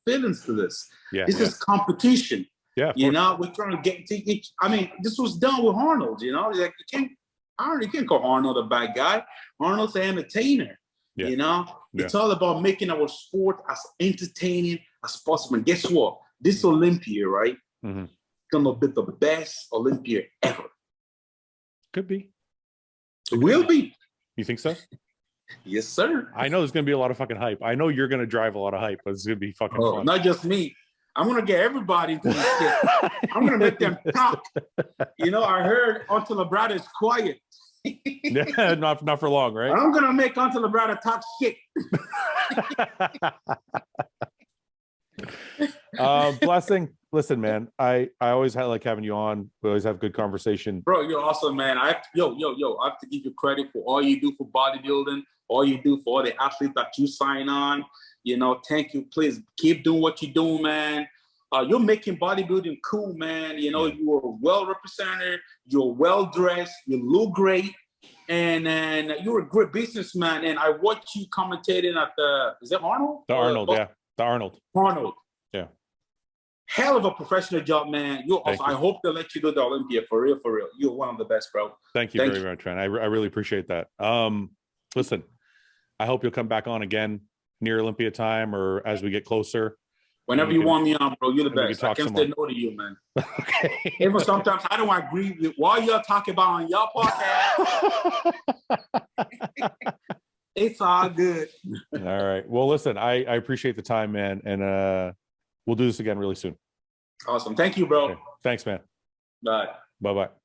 Speaker 2: feelings to this. Yeah, this is competition.
Speaker 1: Yeah,
Speaker 2: you know, we're trying to get to each. I mean, this was done with Arnold. You know, like you can't call Arnold a bad guy. Arnold's an entertainer. Yeah. You know, it's all about making our sport as entertaining as possible. And guess what? This Olympia, right? It's gonna be the best Olympia ever.
Speaker 1: Could be.
Speaker 2: It will be.
Speaker 1: You think so?
Speaker 2: Yes, sir.
Speaker 1: I know there's gonna be a lot of fucking hype. I know you're gonna drive a lot of hype, but it's gonna be fucking fun.
Speaker 2: Not just me. I'm gonna get everybody into this shit. I'm gonna make them talk. You know, I heard Until Labrada is quiet.
Speaker 1: Yeah, not for long, right?
Speaker 2: I'm gonna make Until Labrada talk shit.
Speaker 1: Blessing. Listen, man, I always like having you on. We always have good conversation.
Speaker 2: Bro, you're awesome, man. I have to, I have to give you credit for all you do for bodybuilding, all you do for all the athletes that you sign on. You know, thank you. Please keep doing what you're doing, man. You're making bodybuilding cool, man. You know, you are well represented. You're well dressed. You look great, and you're a great businessman. And I watch you commentating at is it Arnold?
Speaker 1: The Arnold, yeah, the Arnold.
Speaker 2: Arnold.
Speaker 1: Yeah.
Speaker 2: Hell of a professional job, man. You're awesome. I hope they let you do the Olympia for real, for real. You're one of the best, bro.
Speaker 1: Thank you very much, man. I really appreciate that. Listen, I hope you'll come back on again near Olympia time or as we get closer.
Speaker 2: Whenever you want me on, bro, you're the best. I can't say no to you, man.
Speaker 1: Okay.
Speaker 2: Even sometimes I don't agree with what you're talking about on your podcast. It's all good.
Speaker 1: All right. Well, listen, I appreciate the time, man. And we'll do this again really soon.
Speaker 2: Awesome. Thank you, bro.
Speaker 1: Okay. Thanks, man.
Speaker 2: Bye.
Speaker 1: Bye-bye.